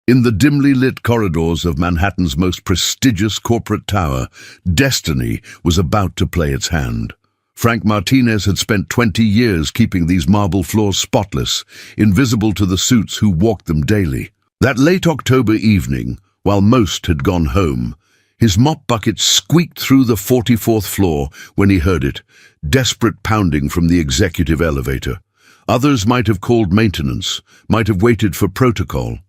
In the dimly lit corridors of Manhattan's most prestigious corporate tower, destiny was about to play its hand. Frank Martinez had spent 20 years keeping these marble floors spotless, invisible to the suits who walked them daily. That late October evening, while most had gone home, his mop bucket squeaked through the 44th floor when he heard it, desperate pounding from the executive elevator. Others might have called maintenance, might have waited for protocol.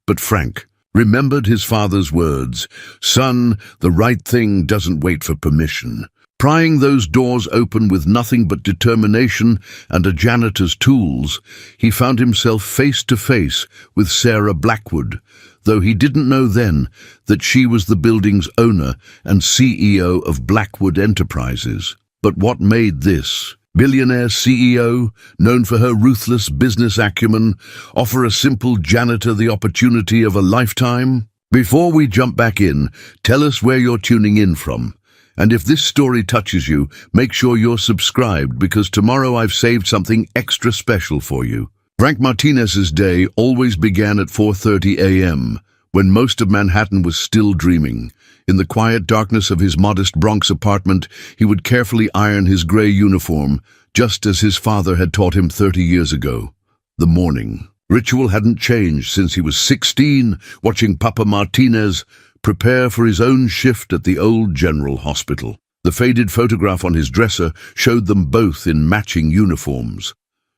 But Frank remembered his father's words, "Son, the right thing doesn't wait for permission." Prying those doors open with nothing but determination and a janitor's tools, he found himself face to face with Sarah Blackwood, though he didn't know then that she was the building's owner and CEO of Blackwood Enterprises. But what made this billionaire CEO, known for her ruthless business acumen, offer a simple janitor the opportunity of a lifetime? Before we jump back in, tell us where you're tuning in from. And if this story touches you, make sure you're subscribed, because tomorrow I've saved something extra special for you. Frank Martinez's day always began at 4:30 a.m., when most of Manhattan was still dreaming. In the quiet darkness of his modest Bronx apartment, he would carefully iron his gray uniform, just as his father had taught him 30 years ago. The morning ritual hadn't changed since he was 16, watching Papa Martinez prepare for his own shift at the old General Hospital. The faded photograph on his dresser showed them both in matching uniforms.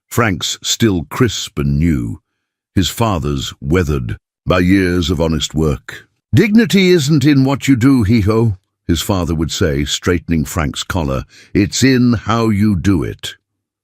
Frank's still crisp and new, his father's weathered by years of honest work. "Dignity isn't in what you do, Hijo," his father would say, straightening Frank's collar. "It's in how you do it."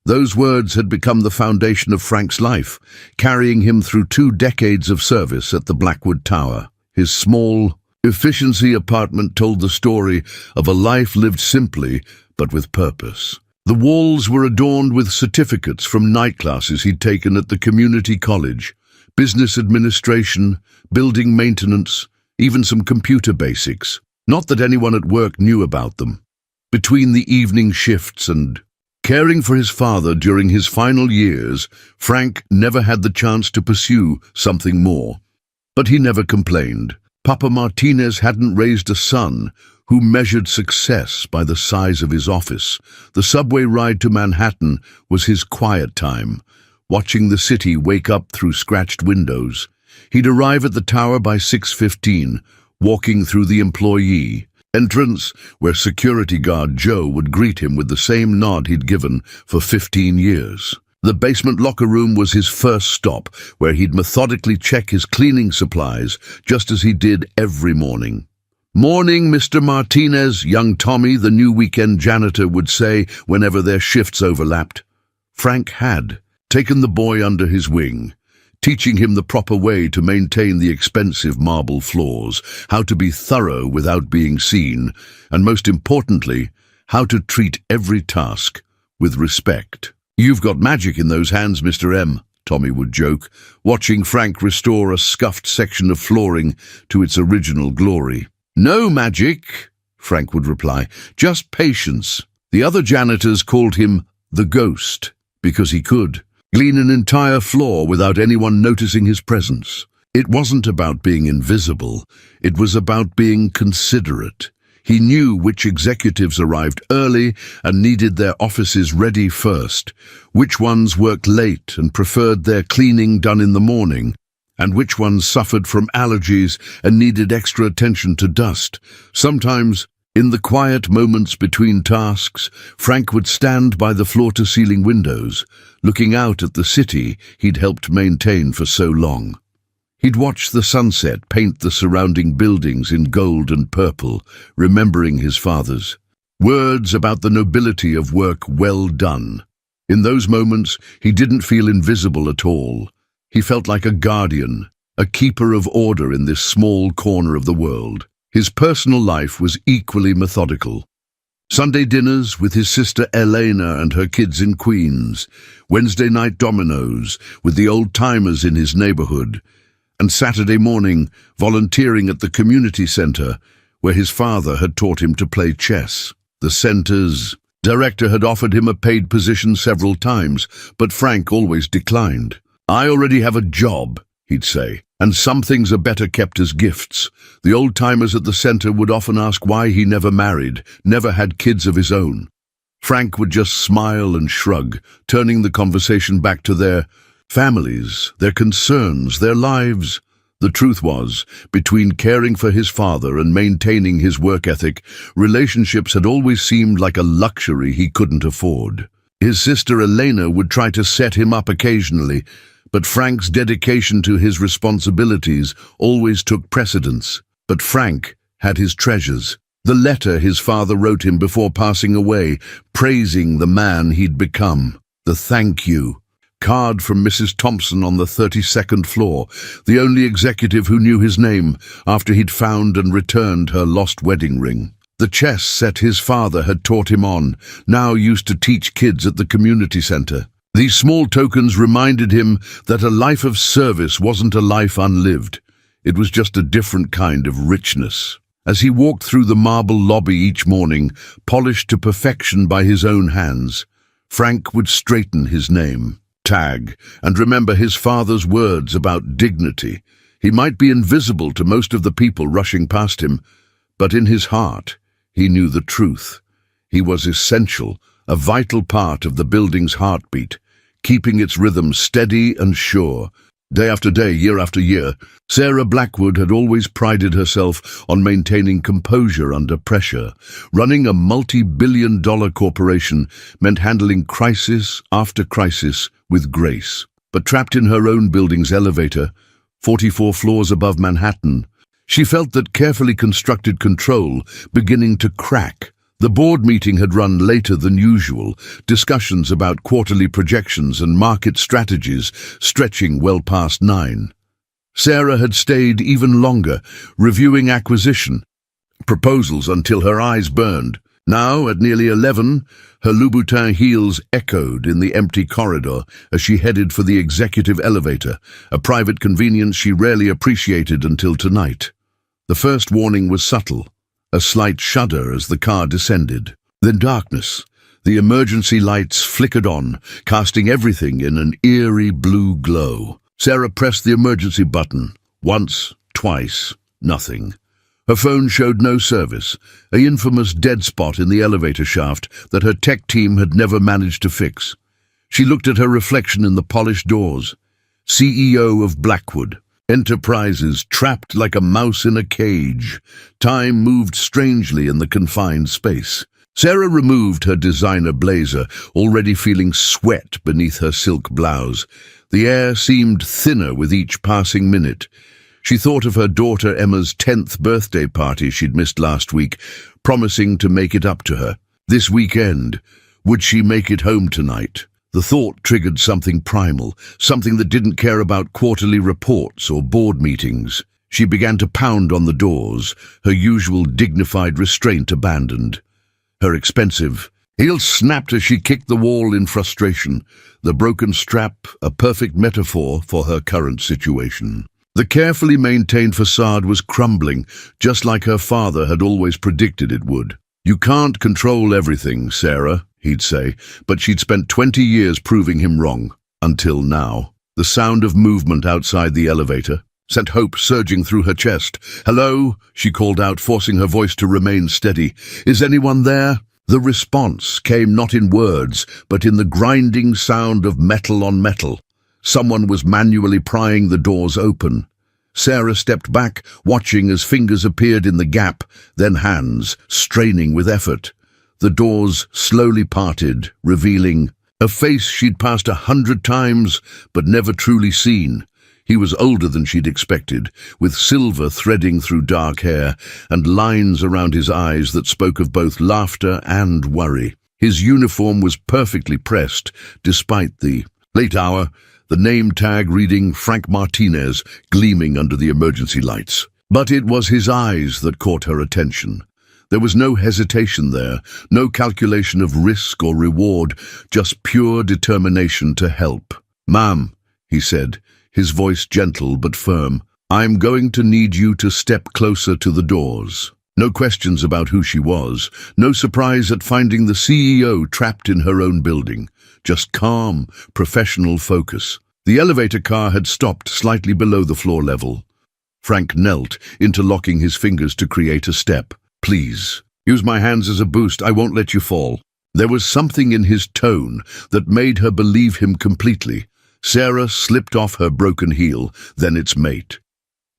Those words had become the foundation of Frank's life, carrying him through 2 decades of service at the Blackwood Tower. His small, efficiency apartment told the story of a life lived simply, but with purpose. The walls were adorned with certificates from night classes he'd taken at the community college, business administration, building maintenance, even some computer basics. Not that anyone at work knew about them. Between the evening shifts and caring for his father during his final years, Frank never had the chance to pursue something more. But he never complained. Papa Martinez hadn't raised a son who measured success by the size of his office. The subway ride to Manhattan was his quiet time, watching the city wake up through scratched windows. He'd arrive at the tower by 6:15, walking through the employee entrance, where security guard Joe would greet him with the same nod he'd given for 15 years. The basement locker room was his first stop, where he'd methodically check his cleaning supplies, just as he did every morning. "Morning, Mr. Martinez," young Tommy, the new weekend janitor, would say whenever their shifts overlapped. Frank had taken the boy under his wing, teaching him the proper way to maintain the expensive marble floors, how to be thorough without being seen, and most importantly, how to treat every task with respect. "You've got magic in those hands, Mr. M," Tommy would joke, watching Frank restore a scuffed section of flooring to its original glory. "No magic," Frank would reply, "just patience." The other janitors called him the Ghost, because he could clean an entire floor without anyone noticing his presence. It wasn't about being invisible, it was about being considerate. He knew which executives arrived early and needed their offices ready first, which ones worked late and preferred their cleaning done in the morning, and which ones suffered from allergies and needed extra attention to dust. Sometimes, in the quiet moments between tasks, Frank would stand by the floor-to-ceiling windows, looking out at the city he'd helped maintain for so long. He'd watch the sunset paint the surrounding buildings in gold and purple, remembering his father's words about the nobility of work well done. In those moments, he didn't feel invisible at all. He felt like a guardian, a keeper of order in this small corner of the world. His personal life was equally methodical. Sunday dinners with his sister Elena and her kids in Queens, Wednesday night dominoes with the old-timers in his neighborhood, and Saturday morning volunteering at the community center where his father had taught him to play chess. The center's director had offered him a paid position several times, but Frank always declined. "I already have a job," he'd say, and some things are better kept as gifts. The old-timers at the center would often ask why he never married, never had kids of his own. Frank would just smile and shrug, turning the conversation back to their families, their concerns, their lives. The truth was, between caring for his father and maintaining his work ethic, relationships had always seemed like a luxury he couldn't afford. His sister Elena would try to set him up occasionally, but Frank's dedication to his responsibilities always took precedence. But Frank had his treasures. The letter his father wrote him before passing away, praising the man he'd become. The thank you card from Mrs. Thompson on the 32nd floor, the only executive who knew his name after he'd found and returned her lost wedding ring. The chess set his father had taught him on, now used to teach kids at the community center. These small tokens reminded him that a life of service wasn't a life unlived. It was just a different kind of richness. As he walked through the marble lobby each morning, polished to perfection by his own hands, Frank would straighten his name tag and remember his father's words about dignity. He might be invisible to most of the people rushing past him, but in his heart, he knew the truth. He was essential, a vital part of the building's heartbeat, keeping its rhythm steady and sure. Day after day, year after year, Sarah Blackwood had always prided herself on maintaining composure under pressure. Running a multi-billion-dollar corporation meant handling crisis after crisis with grace. But trapped in her own building's elevator, 44 floors above Manhattan, she felt that carefully constructed control beginning to crack. The board meeting had run later than usual, discussions about quarterly projections and market strategies stretching well past 9. Sarah had stayed even longer, reviewing acquisition proposals until her eyes burned. Now, at nearly 11, her Louboutin heels echoed in the empty corridor as she headed for the executive elevator, a private convenience she rarely appreciated until tonight. The first warning was subtle. A slight shudder as the car descended. Then darkness. The emergency lights flickered on, casting everything in an eerie blue glow. Sarah pressed the emergency button. Once, twice, nothing. Her phone showed no service, an infamous dead spot in the elevator shaft that her tech team had never managed to fix. She looked at her reflection in the polished doors. CEO of Blackwood Enterprises, trapped like a mouse in a cage. Time moved strangely in the confined space. Sarah removed her designer blazer, already feeling sweat beneath her silk blouse. The air seemed thinner with each passing minute. She thought of her daughter Emma's 10th birthday party she'd missed last week, promising to make it up to her. This weekend, would she make it home tonight? The thought triggered something primal, something that didn't care about quarterly reports or board meetings. She began to pound on the doors, her usual dignified restraint abandoned. Her expensive heel snapped as she kicked the wall in frustration, the broken strap a perfect metaphor for her current situation. The carefully maintained facade was crumbling, just like her father had always predicted it would. "You can't control everything, Sarah," he'd say, but she'd spent 20 years proving him wrong. Until now. The sound of movement outside the elevator sent hope surging through her chest. "Hello?" she called out, forcing her voice to remain steady. "Is anyone there?" The response came not in words, but in the grinding sound of metal on metal. Someone was manually prying the doors open. Sarah stepped back, watching as fingers appeared in the gap, then hands, straining with effort. The doors slowly parted, revealing a face she'd passed 100 times, but never truly seen. He was older than she'd expected, with silver threading through dark hair and lines around his eyes that spoke of both laughter and worry. His uniform was perfectly pressed, despite the late hour, the name tag reading Frank Martinez gleaming under the emergency lights. But it was his eyes that caught her attention. There was no hesitation there, no calculation of risk or reward, just pure determination to help. "Ma'am," he said, his voice gentle but firm, "I'm going to need you to step closer to the doors." No questions about who she was, no surprise at finding the CEO trapped in her own building, just calm, professional focus. The elevator car had stopped slightly below the floor level. Frank knelt, interlocking his fingers to create a step. "Please, use my hands as a boost. I won't let you fall." There was something in his tone that made her believe him completely. Sarah slipped off her broken heel, then its mate.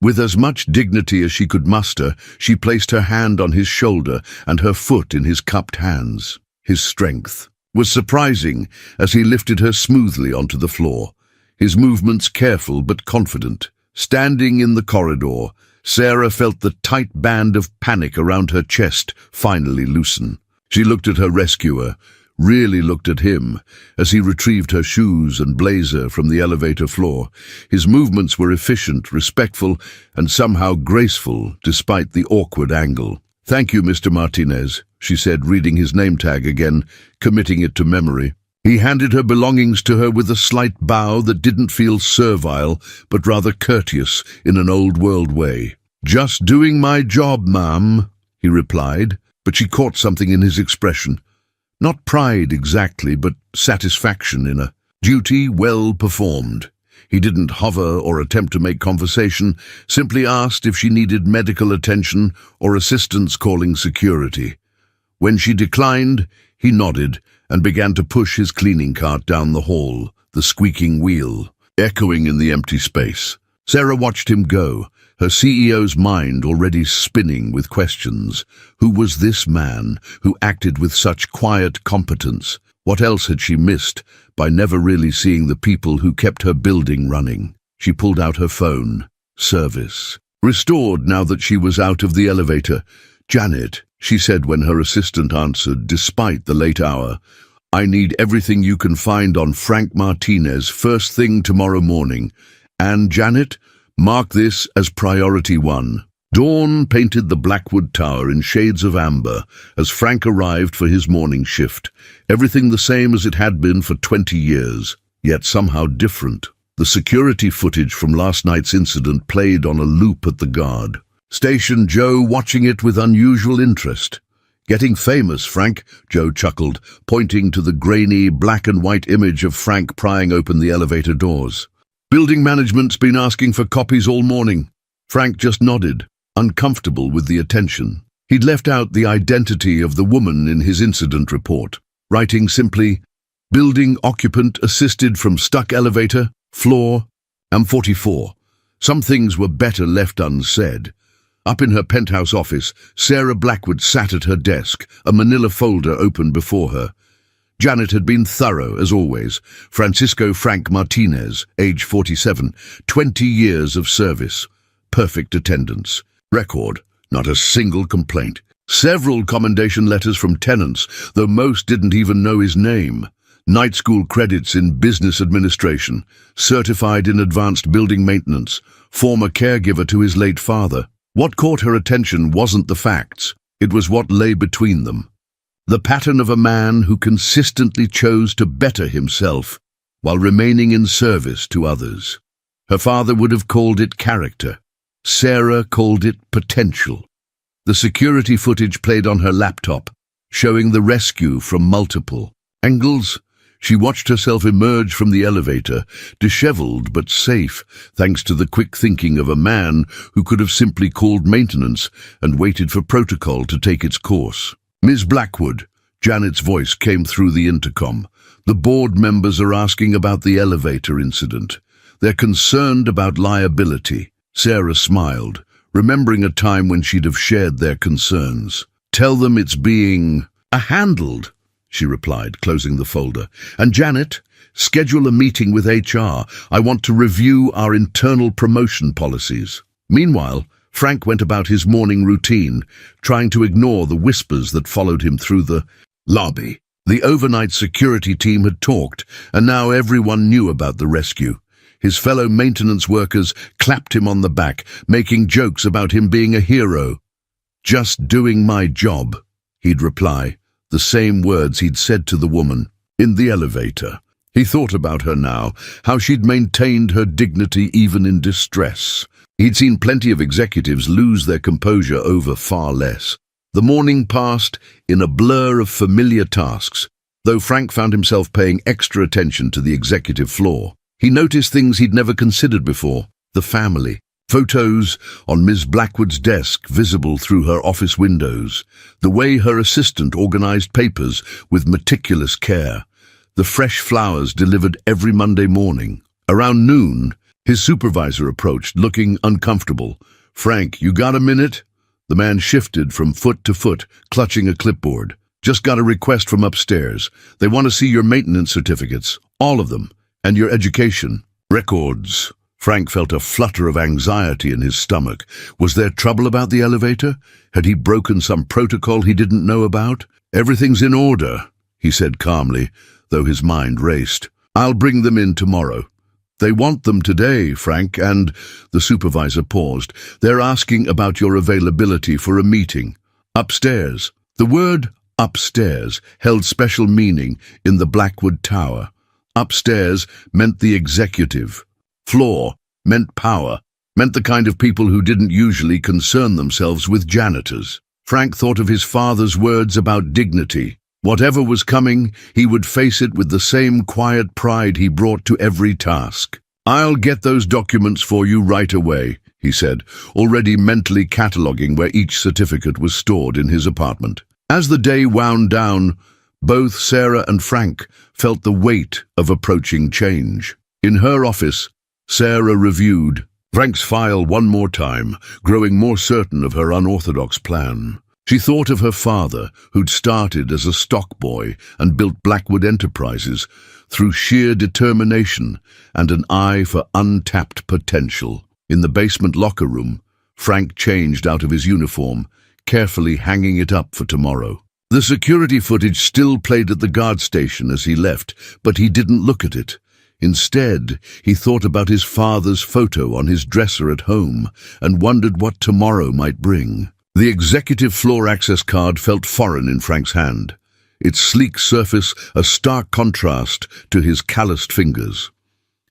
With as much dignity as she could muster, she placed her hand on his shoulder and her foot in his cupped hands. His strength was surprising as he lifted her smoothly onto the floor, his movements careful but confident. Standing in the corridor, Sarah felt the tight band of panic around her chest finally loosen. She looked at her rescuer, really looked at him, as he retrieved her shoes and blazer from the elevator floor. His movements were efficient, respectful, and somehow graceful, despite the awkward angle. "Thank you, Mr. Martinez," she said, reading his name tag again, committing it to memory. He handed her belongings to her with a slight bow that didn't feel servile, but rather courteous in an old-world way. "Just doing my job, ma'am," he replied, but she caught something in his expression. Not pride exactly, but satisfaction in a duty well performed. He didn't hover or attempt to make conversation, simply asked if she needed medical attention or assistance calling security. When she declined, he nodded and began to push his cleaning cart down the hall, the squeaking wheel echoing in the empty space. Sarah watched him go, her CEO's mind already spinning with questions. Who was this man who acted with such quiet competence? What else had she missed by never really seeing the people who kept her building running? She pulled out her phone. Service. Restored now that she was out of the elevator. "Janet," she said when her assistant answered, despite the late hour, "I need everything you can find on Frank Martinez first thing tomorrow morning. And, Janet, mark this as priority 1. Dawn painted the Blackwood Tower in shades of amber as Frank arrived for his morning shift. Everything the same as it had been for 20 years, yet somehow different. The security footage from last night's incident played on a loop at the guard. Station Joe watching it with unusual interest. "Getting famous, Frank," Joe chuckled, pointing to the grainy black and white image of Frank prying open the elevator doors. "Building management's been asking for copies all morning." Frank just nodded, uncomfortable with the attention. He'd left out the identity of the woman in his incident report, writing simply, "Building occupant assisted from stuck elevator, floor, M44. Some things were better left unsaid. Up in her penthouse office, Sarah Blackwood sat at her desk, a manila folder open before her. Janet had been thorough, as always. Francisco Frank Martinez, age 47, 20 years of service. Perfect attendance. Record, not a single complaint. Several commendation letters from tenants, though most didn't even know his name. Night school credits in business administration. Certified in advanced building maintenance. Former caregiver to his late father. What caught her attention wasn't the facts. It was what lay between them. The pattern of a man who consistently chose to better himself while remaining in service to others. Her father would have called it character. Sarah called it potential. The security footage played on her laptop, showing the rescue from multiple angles. She watched herself emerge from the elevator, disheveled but safe, thanks to the quick thinking of a man who could have simply called maintenance and waited for protocol to take its course. "Ms. Blackwood," Janet's voice came through the intercom. "The board members are asking about the elevator incident. They're concerned about liability." Sarah smiled, remembering a time when she'd have shared their concerns. "Tell them it's being handled," she replied, closing the folder. "And Janet, schedule a meeting with HR. I want to review our internal promotion policies." Meanwhile, Frank went about his morning routine, trying to ignore the whispers that followed him through the lobby. The overnight security team had talked, and now everyone knew about the rescue. His fellow maintenance workers clapped him on the back, making jokes about him being a hero. "Just doing my job," he'd reply, the same words he'd said to the woman in the elevator. He thought about her now, how she'd maintained her dignity even in distress. He'd seen plenty of executives lose their composure over far less. The morning passed in a blur of familiar tasks, though Frank found himself paying extra attention to the executive floor. He noticed things he'd never considered before. The family. Photos on Ms. Blackwood's desk visible through her office windows. The way her assistant organized papers with meticulous care. The fresh flowers delivered every Monday morning. Around noon, his supervisor approached, looking uncomfortable. "Frank, you got a minute?" The man shifted from foot to foot, clutching a clipboard. "Just got a request from upstairs. They want to see your maintenance certificates, all of them, and your education records." Frank felt a flutter of anxiety in his stomach. Was there trouble about the elevator? Had he broken some protocol he didn't know about? "Everything's in order," he said calmly, though his mind raced. "I'll bring them in tomorrow." "They want them today, Frank, and—" The supervisor paused. "They're asking about your availability for a meeting. Upstairs." The word upstairs held special meaning in the Blackwood Tower. Upstairs meant the executive. Floor meant power, meant the kind of people who didn't usually concern themselves with janitors. Frank thought of his father's words about dignity. Whatever was coming, he would face it with the same quiet pride he brought to every task. "I'll get those documents for you right away," he said, already mentally cataloguing where each certificate was stored in his apartment. As the day wound down, both Sarah and Frank felt the weight of approaching change. In her office, Sarah reviewed Frank's file one more time, growing more certain of her unorthodox plan. She thought of her father, who'd started as a stock boy and built Blackwood Enterprises through sheer determination and an eye for untapped potential. In the basement locker room, Frank changed out of his uniform, carefully hanging it up for tomorrow. The security footage still played at the guard station as he left, but he didn't look at it. Instead, he thought about his father's photo on his dresser at home and wondered what tomorrow might bring. The executive floor access card felt foreign in Frank's hand, its sleek surface a stark contrast to his calloused fingers.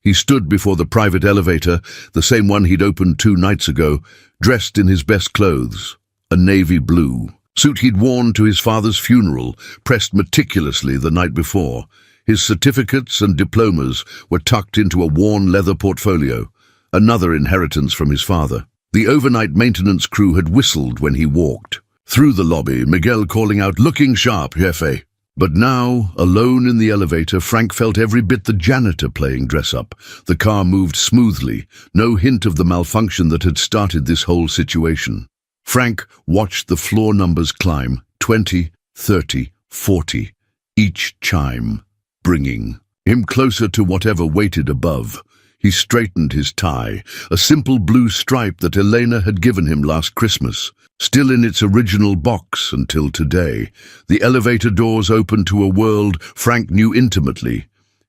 He stood before the private elevator, the same one he'd opened 2 nights ago, dressed in his best clothes, a navy blue suit he'd worn to his father's funeral, pressed meticulously the night before. His certificates and diplomas were tucked into a worn leather portfolio, another inheritance from his father. The overnight maintenance crew had whistled when he walked. Through the lobby, Miguel calling out, "Looking sharp, jefe." But now, alone in the elevator, Frank felt every bit the janitor playing dress-up. The car moved smoothly, no hint of the malfunction that had started this whole situation. Frank watched the floor numbers climb, 20, 30, 40, each chime bringing him closer to whatever waited above. He straightened his tie, a simple blue stripe that Elena had given him last Christmas, still in its original box until today. The elevator doors opened to a world Frank knew intimately,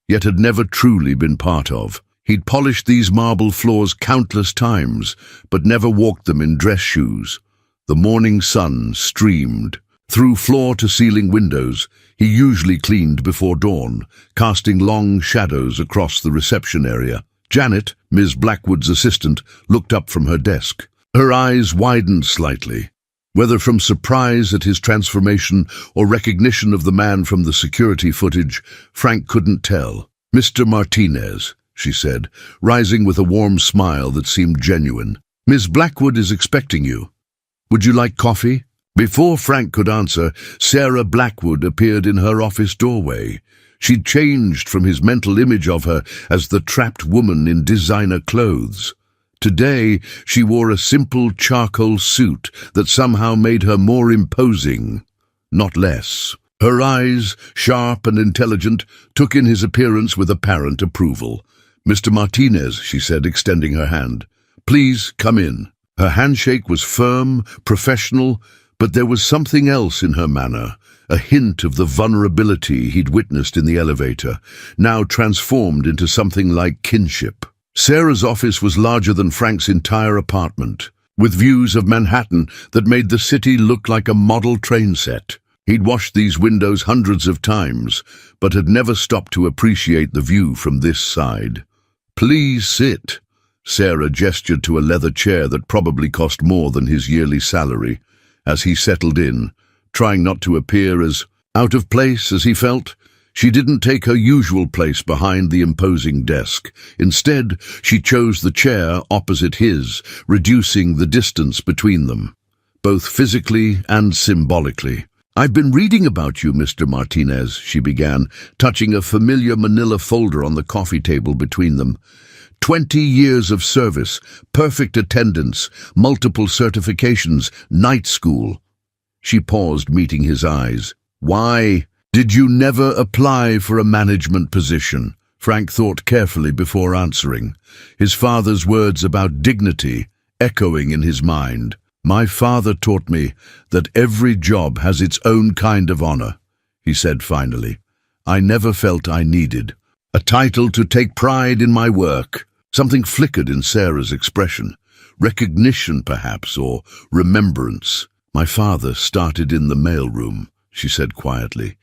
yet had never truly been part of. He'd polished these marble floors countless times, but never walked them in dress shoes. The morning sun streamed through floor-to-ceiling windows. He usually cleaned before dawn, casting long shadows across the reception area. Janet, Ms. Blackwood's assistant, looked up from her desk. Her eyes widened slightly, whether from surprise at his transformation or recognition of the man from the security footage. Frank couldn't tell. "Mr. Martinez," she said, rising with a warm smile that seemed genuine. "Ms. Blackwood is expecting you. Would you like coffee?" Before Frank could answer, Sarah Blackwood appeared in her office doorway. She'd changed from his mental image of her as the trapped woman in designer clothes. Today, she wore a simple charcoal suit that somehow made her more imposing, not less. Her eyes, sharp and intelligent, took in his appearance with apparent approval. "Mr. Martinez," she said, extending her hand. "Please come in." Her handshake was firm, professional, but there was something else in her manner, a hint of the vulnerability he'd witnessed in the elevator, now transformed into something like kinship. Sarah's office was larger than Frank's entire apartment, with views of Manhattan that made the city look like a model train set. He'd washed these windows hundreds of times, but had never stopped to appreciate the view from this side. "Please sit." Sarah gestured to a leather chair that probably cost more than his yearly salary. As he settled in, trying not to appear as out of place as he felt, She didn't take her usual place behind the imposing desk. Instead, she chose the chair opposite his, reducing the distance between them, both physically and symbolically. "I've been reading about you, Mr. Martinez," she began, touching a familiar manila folder on the coffee table between them. 20 years of service, perfect attendance, multiple certifications, night school. She paused, meeting his eyes. "Why did you never apply for a management position?" Frank thought carefully before answering, his father's words about dignity echoing in his mind. "My father taught me that every job has its own kind of honor," he said finally. "I never felt I needed a title to take pride in my work." Something flickered in Sarah's expression. Recognition, perhaps, or remembrance. "My father started in the mailroom," she said quietly.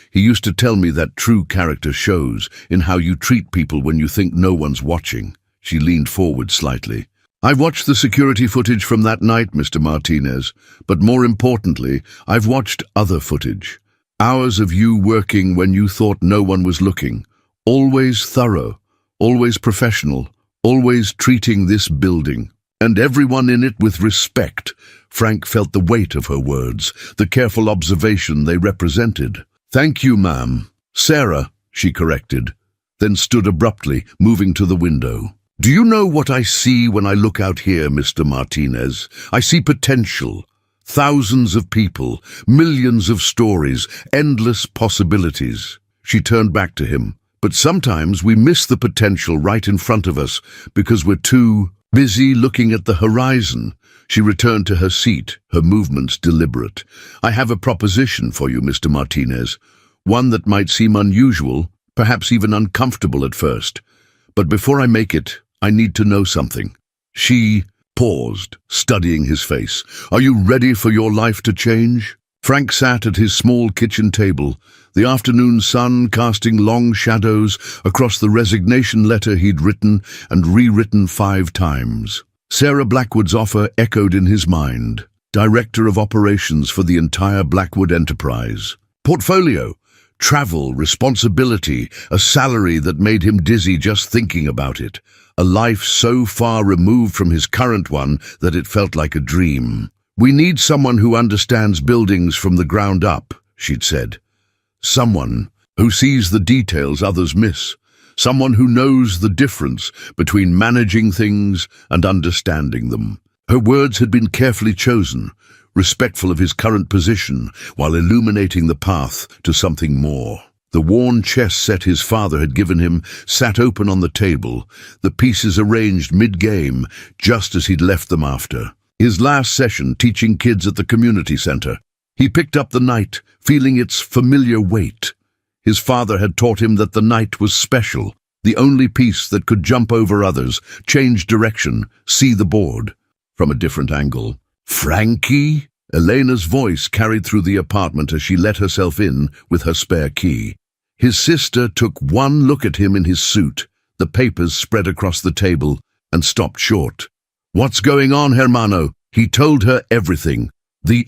"He used to tell me that true character shows in how you treat people when you think no one's watching." She leaned forward slightly. "I've watched the security footage from that night, Mr. Martinez, but more importantly, I've watched other footage. Hours of you working when you thought no one was looking. Always thorough, always professional, always treating this building and everyone in it with respect." Frank felt the weight of her words, the careful observation they represented. "Thank you, ma'am." "Sarah," she corrected, then stood abruptly, moving to the window. "Do you know what I see when I look out here, Mr. Martinez? I see potential. Thousands of people, millions of stories, endless possibilities." She turned back to him. "But sometimes we miss the potential right in front of us because we're too busy looking at the horizon." She returned to her seat, her movements deliberate. "I have a proposition for you, Mr. Martinez. One that might seem unusual, perhaps even uncomfortable at first. But before I make it, I need to know something." She paused, studying his face. "Are you ready for your life to change?" Frank sat at his small kitchen table, the afternoon sun casting long shadows across the resignation letter he'd written and rewritten 5 times. Sarah Blackwood's offer echoed in his mind. Director of Operations for the entire Blackwood enterprise. Portfolio, travel, responsibility, a salary that made him dizzy just thinking about it. A life so far removed from his current one that it felt like a dream. "We need someone who understands buildings from the ground up," she'd said. "Someone who sees the details others miss. Someone who knows the difference between managing things and understanding them." Her words had been carefully chosen, respectful of his current position, while illuminating the path to something more. The worn chess set his father had given him sat open on the table, the pieces arranged mid-game, just as he'd left them after. His last session teaching kids at the community center. He picked up the knight, feeling its familiar weight. His father had taught him that the knight was special, the only piece that could jump over others, change direction, see the board from a different angle. "Frankie?" Elena's voice carried through the apartment as she let herself in with her spare key. His sister took one look at him in his suit, the papers spread across the table, and stopped short. "What's going on, hermano?" He told her everything. The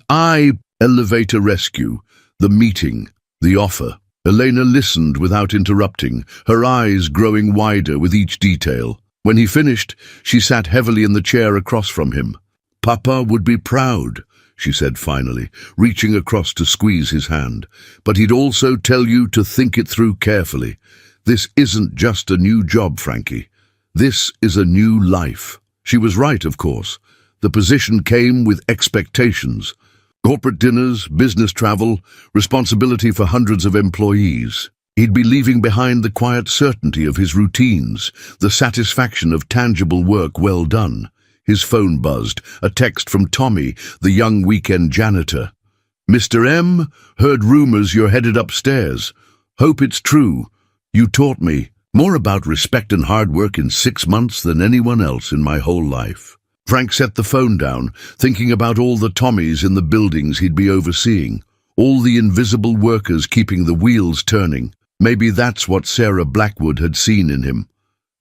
elevator rescue, the meeting, the offer. Elena listened without interrupting, her eyes growing wider with each detail. When he finished, she sat heavily in the chair across from him. "Papa would be proud," she said finally, reaching across to squeeze his hand. "But he'd also tell you to think it through carefully. This isn't just a new job, Frankie. This is a new life." She was right, of course. The position came with expectations. Corporate dinners, business travel, responsibility for hundreds of employees. He'd be leaving behind the quiet certainty of his routines, the satisfaction of tangible work well done. His phone buzzed, a text from Tommy, the young weekend janitor. "Mr. M, heard rumors you're headed upstairs. Hope it's true. You taught me more about respect and hard work in 6 months than anyone else in my whole life." Frank set the phone down, thinking about all the Tommies in the buildings he'd be overseeing, all the invisible workers keeping the wheels turning. Maybe that's what Sarah Blackwood had seen in him.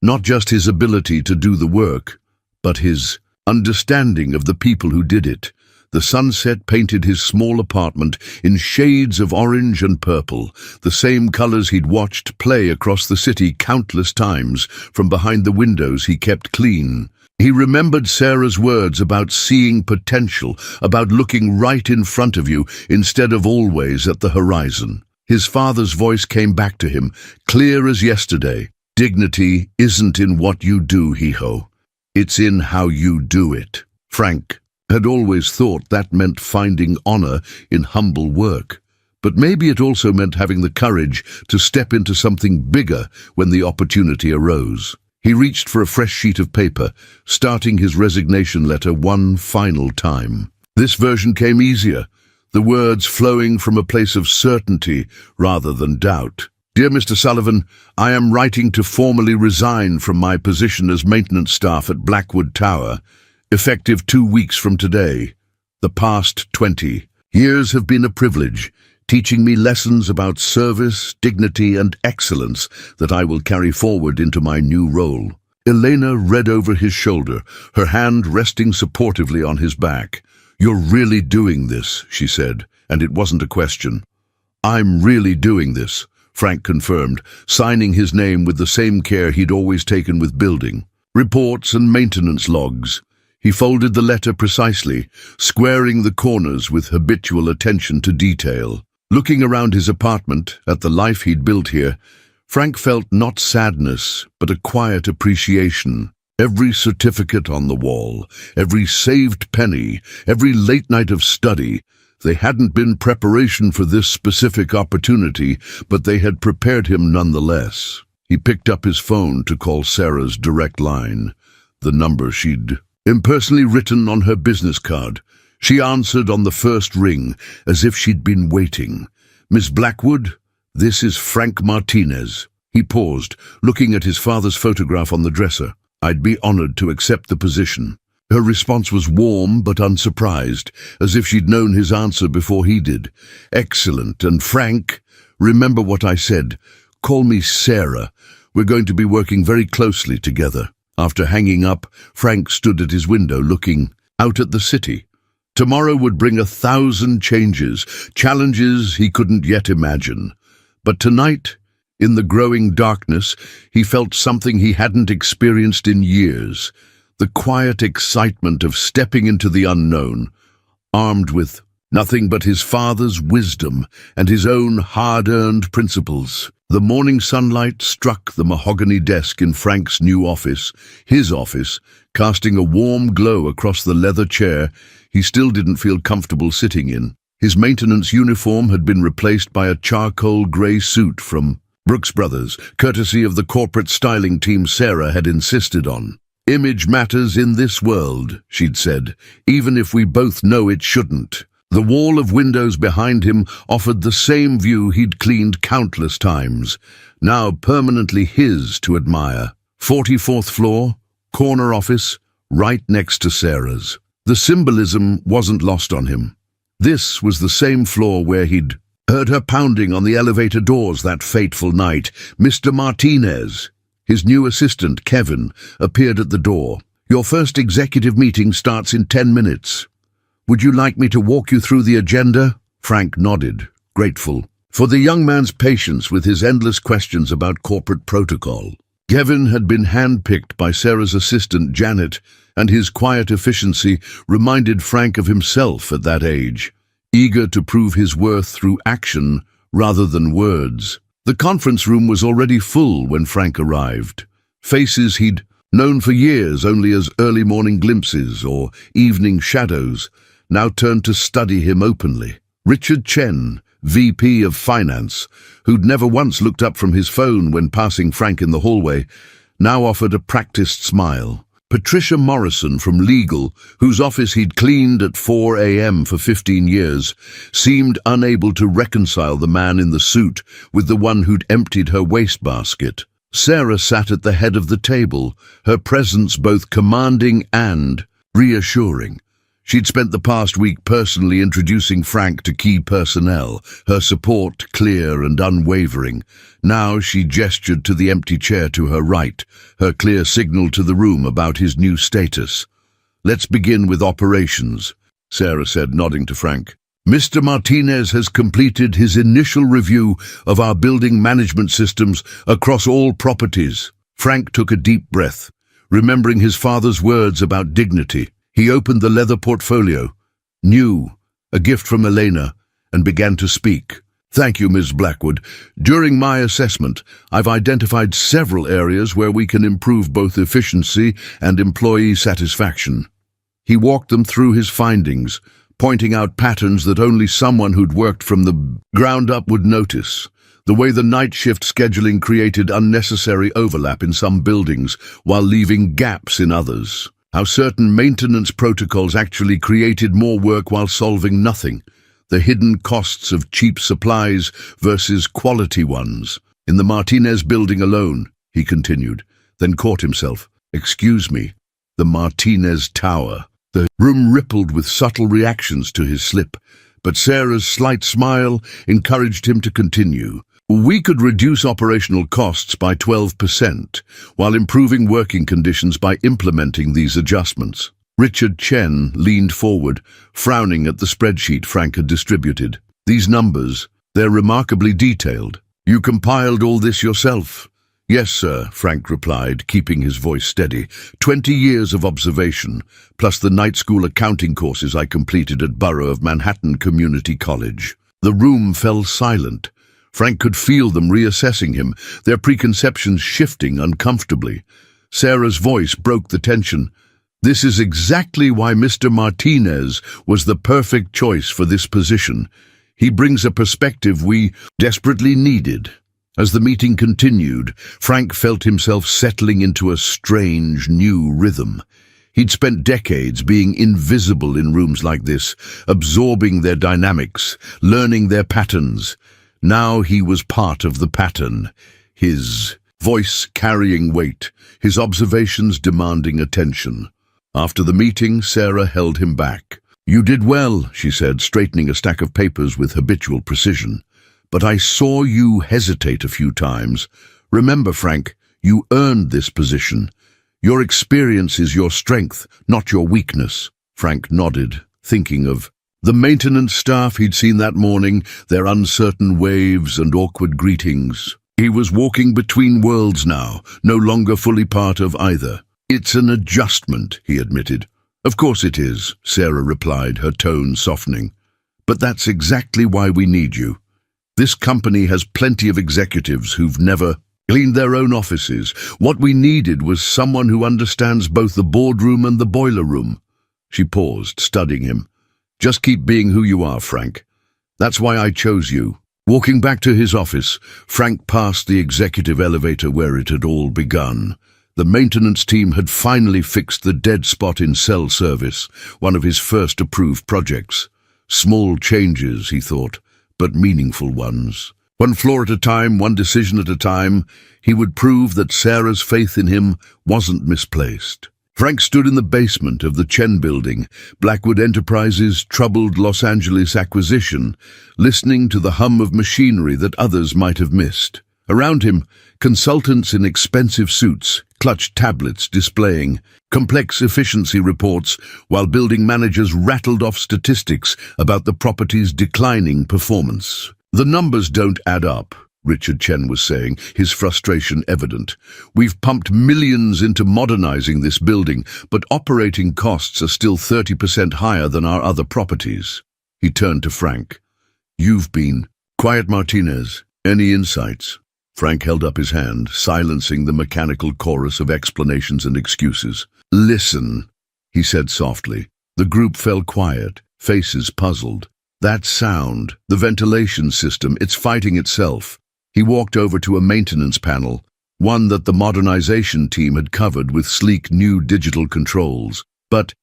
Not just his ability to do the work, but his understanding of the people who did it, The sunset painted his small apartment in shades of orange and purple, the same colors he'd watched play across the city countless times from behind the windows he kept clean. He remembered Sarah's words about seeing potential, about looking right in front of you instead of always at the horizon. His father's voice came back to him, clear as yesterday. Dignity isn't in what you do, Hijo. It's in how you do it. Frank had always thought that meant finding honor in humble work. But maybe it also meant having the courage to step into something bigger when the opportunity arose. He reached for a fresh sheet of paper, starting his resignation letter one final time. This version came easier, the words flowing from a place of certainty rather than doubt. Dear Mr. Sullivan, I am writing to formally resign from my position as maintenance staff at Blackwood Tower, effective 2 weeks from today. The past 20 years have been a privilege, teaching me lessons about service, dignity, and excellence that I will carry forward into my new role. Elena read over his shoulder, her hand resting supportively on his back. You're really doing this, she said, and it wasn't a question. I'm really doing this, Frank confirmed, signing his name with the same care he'd always taken with building. Reports and maintenance logs. He folded the letter precisely, squaring the corners with habitual attention to detail. Looking around his apartment, at the life he'd built here, Frank felt not sadness, but a quiet appreciation. Every certificate on the wall, every saved penny, every late night of study, they hadn't been preparation for this specific opportunity, but they had prepared him nonetheless. He picked up his phone to call Sarah's direct line, the number she'd impersonally written on her business card. She answered on the first ring, as if she'd been waiting. Miss Blackwood, this is Frank Martinez. He paused, looking at his father's photograph on the dresser. I'd be honored to accept the position. Her response was warm but unsurprised, as if she'd known his answer before he did. Excellent. And Frank, remember what I said. Call me Sarah. We're going to be working very closely together. After hanging up, Frank stood at his window looking out at the city. Tomorrow would bring 1,000 changes, challenges he couldn't yet imagine. But tonight, in the growing darkness, he felt something he hadn't experienced in years. The quiet excitement of stepping into the unknown, armed with nothing but his father's wisdom and his own hard-earned principles. The morning sunlight struck the mahogany desk in Frank's new office, his office, casting a warm glow across the leather chair he still didn't feel comfortable sitting in. His maintenance uniform had been replaced by a charcoal grey suit from Brooks Brothers, courtesy of the corporate styling team Sarah had insisted on. Image matters in this world, she'd said, even if we both know it shouldn't. The wall of windows behind him offered the same view he'd cleaned countless times, now permanently his to admire. 44th floor, corner office, right next to Sarah's. The symbolism wasn't lost on him. This was the same floor where he'd heard her pounding on the elevator doors that fateful night. Mr. Martinez, his new assistant, Kevin, appeared at the door. Your first executive meeting starts in 10 minutes. Would you like me to walk you through the agenda? Frank nodded, grateful for the young man's patience with his endless questions about corporate protocol. Kevin had been handpicked by Sarah's assistant, Janet, and his quiet efficiency reminded Frank of himself at that age, eager to prove his worth through action rather than words. The conference room was already full when Frank arrived. Faces he'd known for years only as early morning glimpses or evening shadows now turned to study him openly. Richard Chen, VP of Finance, who'd never once looked up from his phone when passing Frank in the hallway, now offered a practiced smile. Patricia Morrison from Legal, whose office he'd cleaned at 4 a.m. for 15 years, seemed unable to reconcile the man in the suit with the one who'd emptied her wastebasket. Sarah sat at the head of the table, her presence both commanding and reassuring. She'd spent the past week personally introducing Frank to key personnel, her support clear and unwavering. Now she gestured to the empty chair to her right, her clear signal to the room about his new status. Let's begin with operations. Sarah said, nodding to Frank. Mr. Martinez has completed his initial review of our building management systems across all properties. Frank took a deep breath, remembering his father's words about dignity. He opened the leather portfolio, new, a gift from Elena, and began to speak. Thank you, Ms. Blackwood. During my assessment, I've identified several areas where we can improve both efficiency and employee satisfaction. He walked them through his findings, pointing out patterns that only someone who'd worked from the ground up would notice. The way the night shift scheduling created unnecessary overlap in some buildings while leaving gaps in others. How certain maintenance protocols actually created more work while solving nothing. The hidden costs of cheap supplies versus quality ones. In the Martinez building alone, he continued, then caught himself. Excuse me, the Martinez Tower. The room rippled with subtle reactions to his slip, but Sarah's slight smile encouraged him to continue. We could reduce operational costs by 12%, while improving working conditions by implementing these adjustments. Richard Chen leaned forward, frowning at the spreadsheet Frank had distributed. These numbers, they're remarkably detailed. You compiled all this yourself? Yes, sir, Frank replied, keeping his voice steady. 20 years of observation, plus the night school accounting courses I completed at Borough of Manhattan Community College. The room fell silent. Frank could feel them reassessing him, their preconceptions shifting uncomfortably. Sarah's voice broke the tension. This is exactly why Mr. Martinez was the perfect choice for this position. He brings a perspective we desperately needed. As the meeting continued, Frank felt himself settling into a strange, new rhythm. He'd spent decades being invisible in rooms like this, absorbing their dynamics, learning their patterns. Now he was part of the pattern, his voice carrying weight, his observations demanding attention. After the meeting, Sarah held him back. You did well, she said, straightening a stack of papers with habitual precision. But I saw you hesitate a few times. Remember, Frank, you earned this position. Your experience is your strength, not your weakness. Frank nodded, thinking of the maintenance staff he'd seen that morning, their uncertain waves and awkward greetings. He was walking between worlds now, no longer fully part of either. It's an adjustment, he admitted. Of course it is, Sarah replied, her tone softening. But that's exactly why we need you. This company has plenty of executives who've never cleaned their own offices. What we needed was someone who understands both the boardroom and the boiler room. She paused, studying him. Just keep being who you are, Frank. That's why I chose you. Walking back to his office, Frank passed the executive elevator where it had all begun. The maintenance team had finally fixed the dead spot in cell service, one of his first approved projects. Small changes, he thought, but meaningful ones. One floor at a time, one decision at a time, he would prove that Sarah's faith in him wasn't misplaced. Frank stood in the basement of the Chen building, Blackwood Enterprises' troubled Los Angeles acquisition, listening to the hum of machinery that others might have missed. Around him, consultants in expensive suits clutched tablets displaying complex efficiency reports, while building managers rattled off statistics about the property's declining performance. The numbers don't add up, Richard Chen was saying, his frustration evident. We've pumped millions into modernizing this building, but operating costs are still 30% higher than our other properties. He turned to Frank. You've been quiet, Martinez. Any insights? Frank held up his hand, silencing the mechanical chorus of explanations and excuses. Listen, he said softly. The group fell quiet, faces puzzled. That sound, the ventilation system, it's fighting itself. He walked over to a maintenance panel, one that the modernization team had covered with sleek new digital controls. But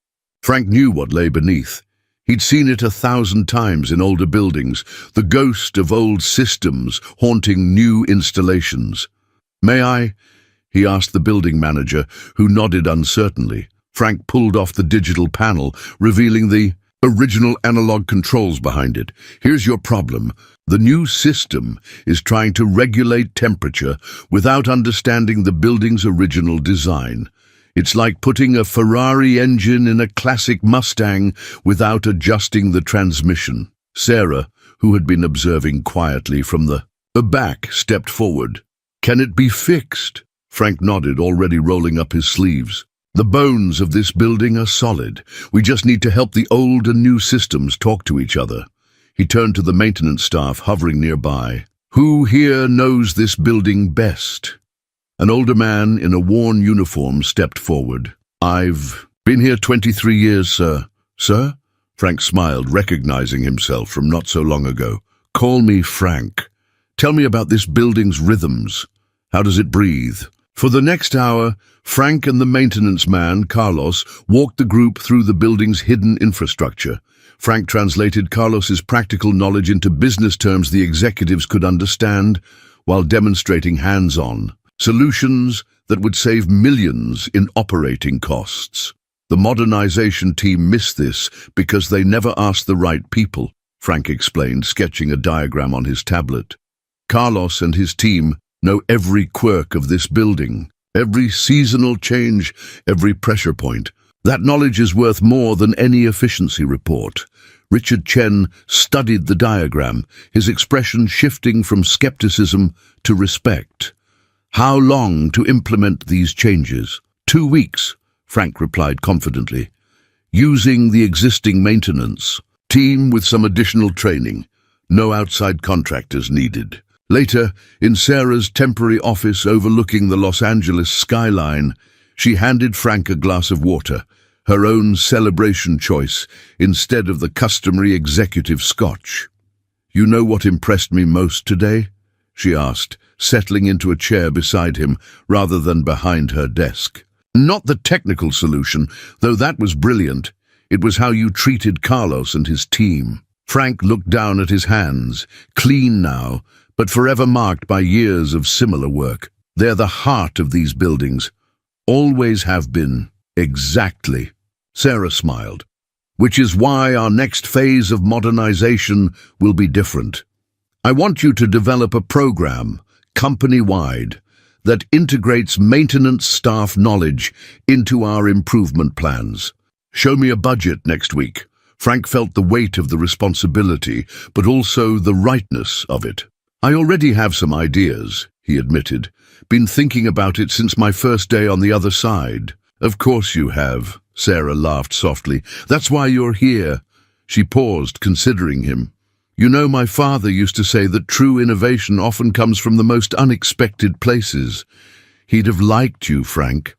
Frank knew what lay beneath. He'd seen it 1,000 times in older buildings, the ghost of old systems haunting new installations. May I? He asked the building manager, who nodded uncertainly. Frank pulled off the digital panel, revealing the original analog controls behind it. Here's your problem. The new system is trying to regulate temperature without understanding the building's original design. It's like putting a Ferrari engine in a classic Mustang without adjusting the transmission. Sarah, who had been observing quietly from the back, stepped forward. "Can it be fixed?" Frank nodded, already rolling up his sleeves. "The bones of this building are solid. We just need to help the old and new systems talk to each other." He turned to the maintenance staff hovering nearby. "Who here knows this building best?" An older man in a worn uniform stepped forward. "I've been here 23 years, sir." "Sir?" Frank smiled, recognizing himself from not so long ago. "Call me Frank. Tell me about this building's rhythms. How does it breathe?" For the next hour, Frank and the maintenance man, Carlos, walked the group through the building's hidden infrastructure. Frank translated Carlos's practical knowledge into business terms the executives could understand, while demonstrating hands-on solutions that would save millions in operating costs. The modernization team missed this because they never asked the right people, Frank explained, sketching a diagram on his tablet. Carlos and his team know every quirk of this building, every seasonal change, every pressure point. That knowledge is worth more than any efficiency report. Richard Chen studied the diagram, his expression shifting from skepticism to respect. "How long to implement these changes?" 2 weeks, Frank replied confidently. "Using the existing maintenance team with some additional training. No outside contractors needed." Later, in Sarah's temporary office overlooking the Los Angeles skyline, she handed Frank a glass of water, her own celebration choice, instead of the customary executive scotch. "You know what impressed me most today?" she asked, settling into a chair beside him rather than behind her desk. "Not the technical solution, though that was brilliant. It was how you treated Carlos and his team." Frank looked down at his hands, clean now, but forever marked by years of similar work. "They're the heart of these buildings. Always have been." "Exactly," Sarah smiled. "Which is why our next phase of modernization will be different. I want you to develop a program, company-wide, that integrates maintenance staff knowledge into our improvement plans. Show me a budget next week." Frank felt the weight of the responsibility, but also the rightness of it. "I already have some ideas," he admitted. "Been thinking about it since my first day on the other side." "Of course you have," Sarah laughed softly. "That's why you're here." She paused, considering him. "You know, my father used to say that true innovation often comes from the most unexpected places." He'd have liked you, Frank.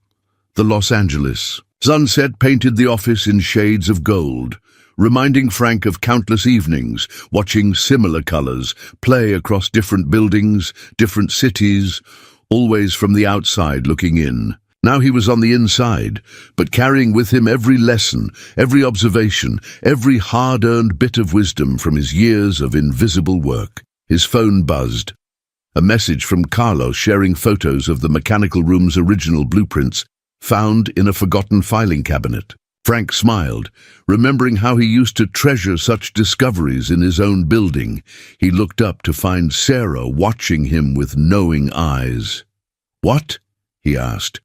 The Los Angeles sunset painted the office in shades of gold, reminding Frank of countless evenings, watching similar colors play across different buildings, different cities, always from the outside looking in. Now he was on the inside, but carrying with him every lesson, every observation, every hard-earned bit of wisdom from his years of invisible work. His phone buzzed. A message from Carlos sharing photos of the mechanical room's original blueprints, found in a forgotten filing cabinet. Frank smiled, remembering how he used to treasure such discoveries in his own building. He looked up to find Sarah watching him with knowing eyes. "What?" he asked.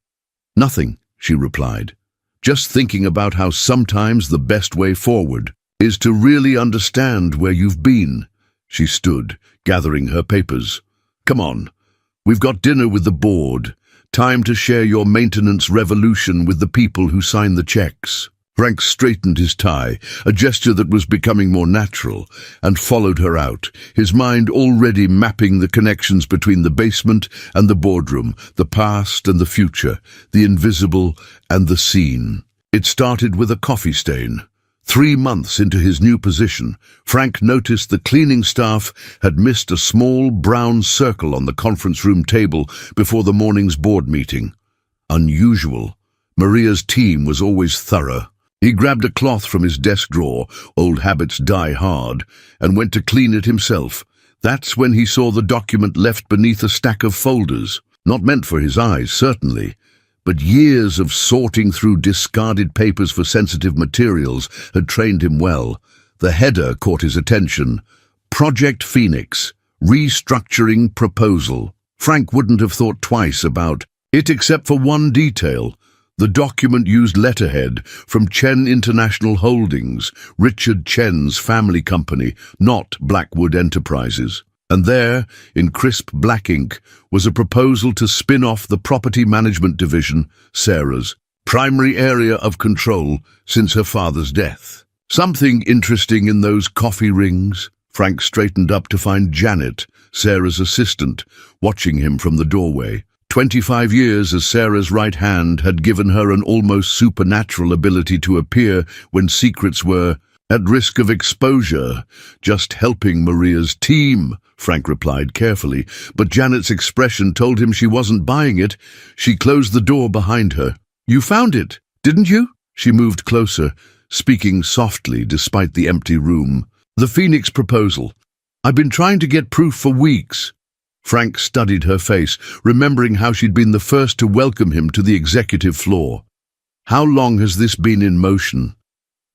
"Nothing," she replied. "Just thinking about how sometimes the best way forward is to really understand where you've been." She stood, gathering her papers. "Come on, we've got dinner with the board. Time to share your maintenance revolution with the people who sign the checks." Frank straightened his tie, a gesture that was becoming more natural, and followed her out, his mind already mapping the connections between the basement and the boardroom, the past and the future, the invisible and the seen. It started with a coffee stain. 3 months into his new position, Frank noticed the cleaning staff had missed a small brown circle on the conference room table before the morning's board meeting. Unusual. Maria's team was always thorough. He grabbed a cloth from his desk drawer, old habits die hard, and went to clean it himself. That's when he saw the document left beneath a stack of folders. Not meant for his eyes, certainly, but years of sorting through discarded papers for sensitive materials had trained him well. The header caught his attention. Project Phoenix, Restructuring Proposal. Frank wouldn't have thought twice about it except for one detail. The document used letterhead from Chen International Holdings, Richard Chen's family company, not Blackwood Enterprises. And there, in crisp black ink, was a proposal to spin off the property management division, Sarah's primary area of control since her father's death. Something interesting in those coffee rings. Frank straightened up to find Janet, Sarah's assistant, watching him from the doorway. 25 years as Sarah's right hand had given her an almost supernatural ability to appear when secrets were at risk of exposure. Just helping Maria's team, Frank replied carefully, but Janet's expression told him she wasn't buying it. She closed the door behind her. You found it, didn't you? She moved closer, speaking softly despite the empty room. The Phoenix proposal. I've been trying to get proof for weeks. Frank studied her face, remembering how she'd been the first to welcome him to the executive floor. How long has this been in motion?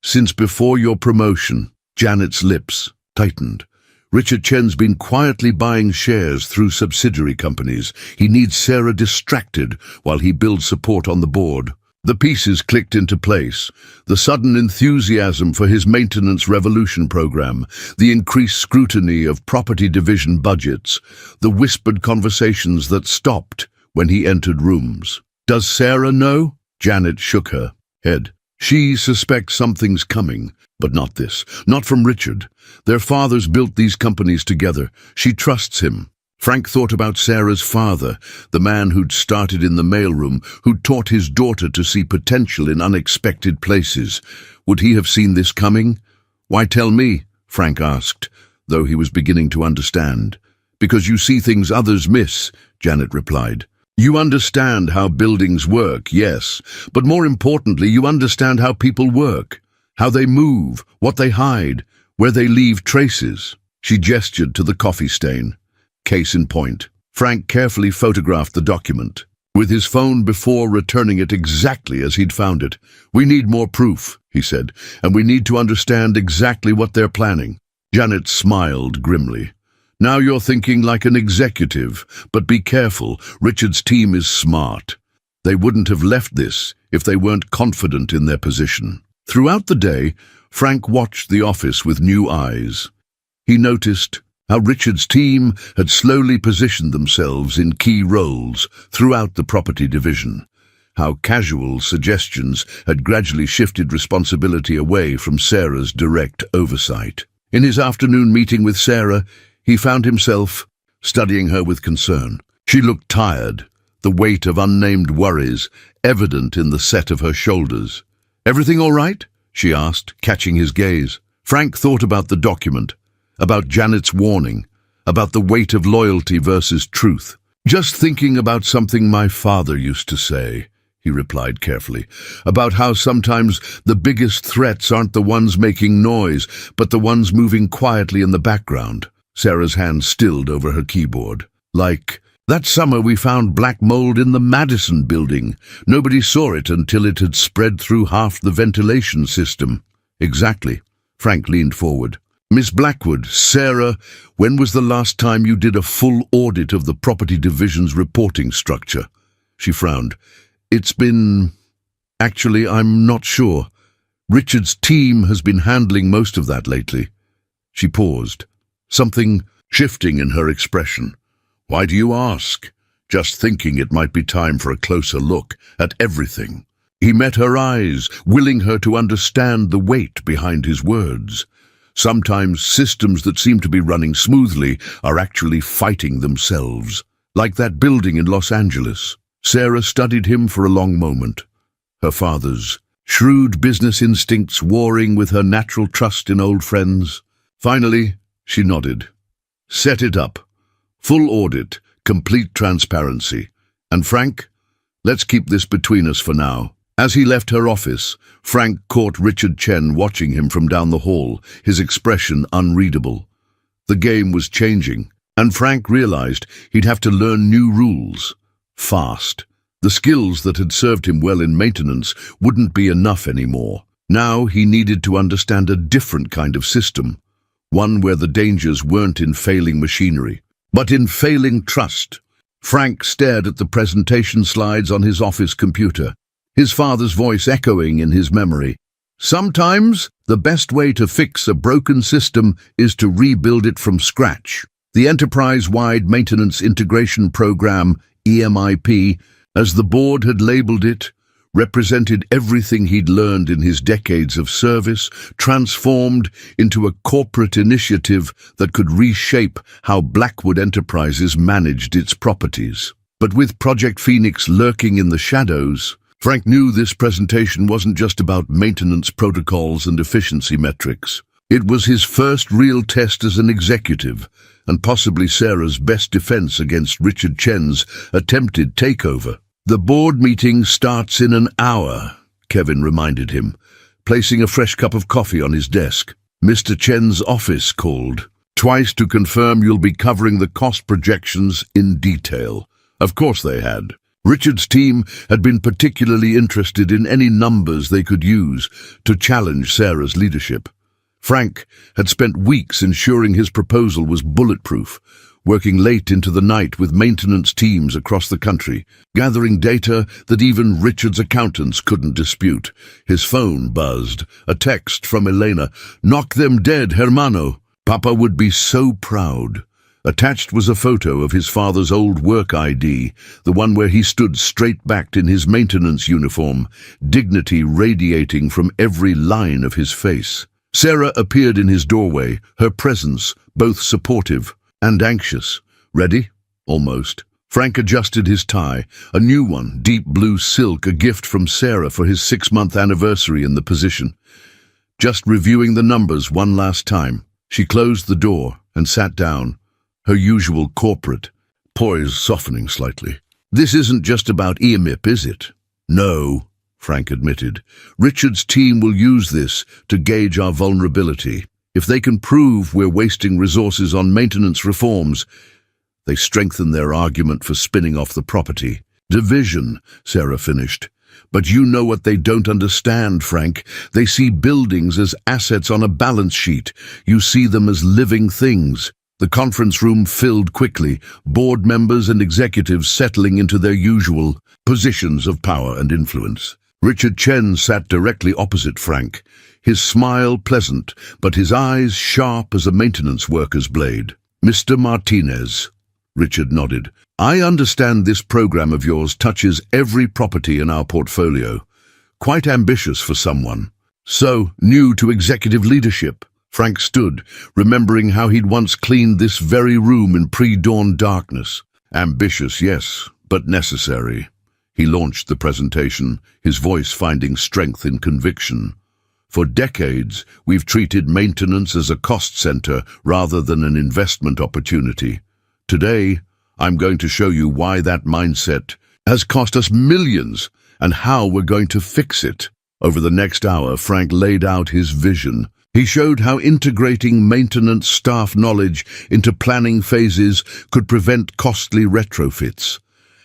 Since before your promotion. Janet's lips tightened. Richard Chen's been quietly buying shares through subsidiary companies. He needs Sarah distracted while he builds support on the board. The pieces clicked into place. The sudden enthusiasm for his maintenance revolution program, the increased scrutiny of property division budgets, the whispered conversations that stopped when he entered rooms. Does Sarah know? Janet shook her head. She suspects something's coming, but not this. Not from Richard. Their fathers built these companies together. She trusts him. Frank thought about Sarah's father, the man who'd started in the mailroom, who'd taught his daughter to see potential in unexpected places. Would he have seen this coming? Why tell me? Frank asked, though he was beginning to understand. Because you see things others miss, Janet replied. You understand how buildings work, yes, but more importantly, you understand how people work, how they move, what they hide, where they leave traces. She gestured to the coffee stain. Case in point. Frank carefully photographed the document, with his phone before returning it exactly as he'd found it. We need more proof, he said, and we need to understand exactly what they're planning. Janet smiled grimly. Now you're thinking like an executive, but be careful, Richard's team is smart. They wouldn't have left this if they weren't confident in their position. Throughout the day, Frank watched the office with new eyes. He noticed how Richard's team had slowly positioned themselves in key roles throughout the property division, how casual suggestions had gradually shifted responsibility away from Sarah's direct oversight. In his afternoon meeting with Sarah, he found himself studying her with concern. She looked tired, the weight of unnamed worries evident in the set of her shoulders. Everything all right? She asked, catching his gaze. Frank thought about the document, about Janet's warning, about the weight of loyalty versus truth. Just thinking about something my father used to say, he replied carefully, about how sometimes the biggest threats aren't the ones making noise, but the ones moving quietly in the background. Sarah's hand stilled over her keyboard. Like, that summer we found black mold in the Madison building. Nobody saw it until it had spread through half the ventilation system. Exactly. Frank leaned forward. Miss Blackwood, Sarah, when was the last time you did a full audit of the property division's reporting structure? She frowned. It's been... Actually, I'm not sure. Richard's team has been handling most of that lately. She paused, something shifting in her expression. Why do you ask? Just thinking it might be time for a closer look at everything. He met her eyes, willing her to understand the weight behind his words. Sometimes systems that seem to be running smoothly are actually fighting themselves, like that building in Los Angeles. Sarah studied him for a long moment, her father's shrewd business instincts warring with her natural trust in old friends. Finally, she nodded. Set it up. Full audit, complete transparency. And Frank, let's keep this between us for now. As he left her office, Frank caught Richard Chen watching him from down the hall, his expression unreadable. The game was changing, and Frank realized he'd have to learn new rules. Fast. The skills that had served him well in maintenance wouldn't be enough anymore. Now he needed to understand a different kind of system, one where the dangers weren't in failing machinery, but in failing trust. Frank stared at the presentation slides on his office computer. his father's voice echoing in his memory. Sometimes, the best way to fix a broken system is to rebuild it from scratch. The Enterprise-Wide Maintenance Integration Program, EMIP, as the board had labeled it, represented everything he'd learned in his decades of service, transformed into a corporate initiative that could reshape how Blackwood Enterprises managed its properties. But with Project Phoenix lurking in the shadows, Frank knew this presentation wasn't just about maintenance protocols and efficiency metrics. It was his first real test as an executive, and possibly Sarah's best defense against Richard Chen's attempted takeover. "The board meeting starts in an hour," Kevin reminded him, placing a fresh cup of coffee on his desk. "Mr. Chen's office called twice to confirm you'll be covering the cost projections in detail." Of course they had. Richard's team had been particularly interested in any numbers they could use to challenge Sarah's leadership. Frank had spent weeks ensuring his proposal was bulletproof, working late into the night with maintenance teams across the country, gathering data that even Richard's accountants couldn't dispute. His phone buzzed, a text from Elena. "Knock them dead, hermano. Papa would be so proud." Attached was a photo of his father's old work ID, the one where he stood straight-backed in his maintenance uniform, dignity radiating from every line of his face. Sarah appeared in his doorway, her presence both supportive and anxious. "Ready?" "Almost." Frank adjusted his tie, a new one, deep blue silk, a gift from Sarah for his 6-month anniversary in the position. Just reviewing the numbers one last time. She closed the door and sat down, her usual corporate poise softening slightly. "This isn't just about EMIP, is it?" "No," Frank admitted. "Richard's team will use this to gauge our vulnerability. If they can prove we're wasting resources on maintenance reforms, they strengthen their argument for spinning off the property." "Division," Sarah finished. "But you know what they don't understand, Frank. They see buildings as assets on a balance sheet. You see them as living things." The conference room filled quickly, board members and executives settling into their usual positions of power and influence. Richard Chen sat directly opposite Frank, his smile pleasant, but his eyes sharp as a maintenance worker's blade. "Mr. Martinez," Richard nodded, "I understand this program of yours touches every property in our portfolio. Quite ambitious for someone so new to executive leadership." Frank stood, remembering how he'd once cleaned this very room in pre-dawn darkness. "Ambitious, yes, but necessary." He launched the presentation, his voice finding strength in conviction. "For decades, we've treated maintenance as a cost center rather than an investment opportunity. Today, I'm going to show you why that mindset has cost us millions and how we're going to fix it." Over the next hour, Frank laid out his vision. He showed how integrating maintenance staff knowledge into planning phases could prevent costly retrofits,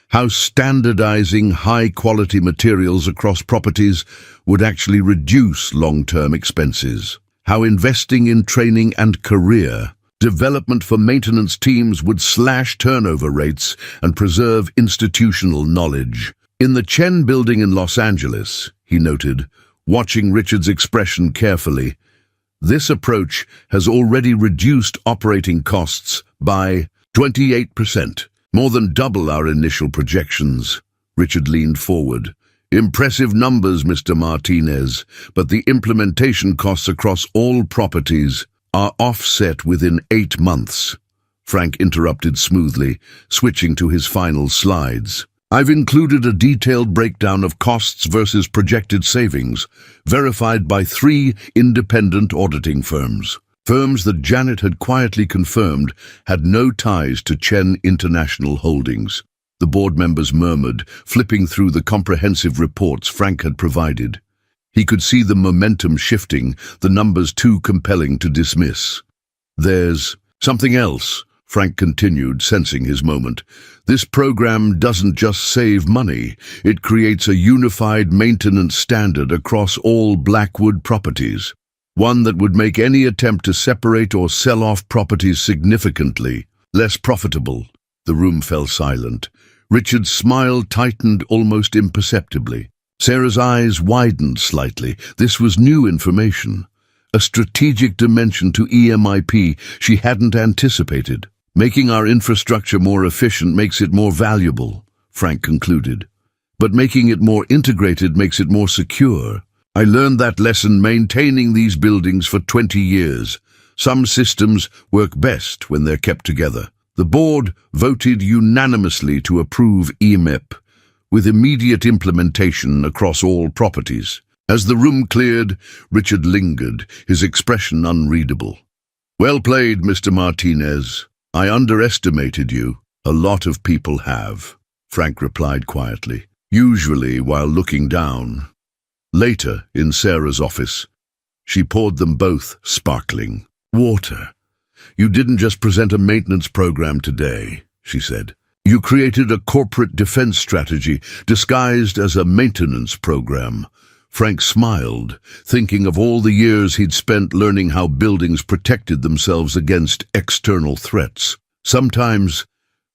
how standardizing high-quality materials across properties would actually reduce long-term expenses, how investing in training and career development for maintenance teams would slash turnover rates and preserve institutional knowledge. "In the Chen building in Los Angeles," he noted, watching Richard's expression carefully, "this approach has already reduced operating costs by 28%, more than double our initial projections." Richard leaned forward. "Impressive numbers, Mr. Martinez, but the implementation costs across all properties are offset within 8 months. Frank interrupted smoothly, switching to his final slides. "I've included a detailed breakdown of costs versus projected savings, verified by 3 independent auditing firms. Firms that Janet had quietly confirmed had no ties to Chen International Holdings." The board members murmured, flipping through the comprehensive reports Frank had provided. He could see the momentum shifting, the numbers too compelling to dismiss. "There's something else," Frank continued, sensing his moment. "This program doesn't just save money, it creates a unified maintenance standard across all Blackwood properties, one that would make any attempt to separate or sell off properties significantly less profitable." The room fell silent. Richard's smile tightened almost imperceptibly. Sarah's eyes widened slightly. This was new information. A strategic dimension to EMIP she hadn't anticipated. Making our infrastructure more efficient makes it more valuable, Frank concluded. But making it more integrated makes it more secure. I learned that lesson maintaining these buildings for 20 years. Some systems work best when they're kept together. The board voted unanimously to approve EMIP, with immediate implementation across all properties. As the room cleared, Richard lingered, his expression unreadable. Well played, Mr. Martinez. I underestimated you. A lot of people have, Frank replied quietly, usually while looking down. Later, in Sarah's office, she poured them both sparkling water. You didn't just present a maintenance program today, she said. You created a corporate defense strategy disguised as a maintenance program. Frank smiled, thinking of all the years he'd spent learning how buildings protected themselves against external threats. Sometimes,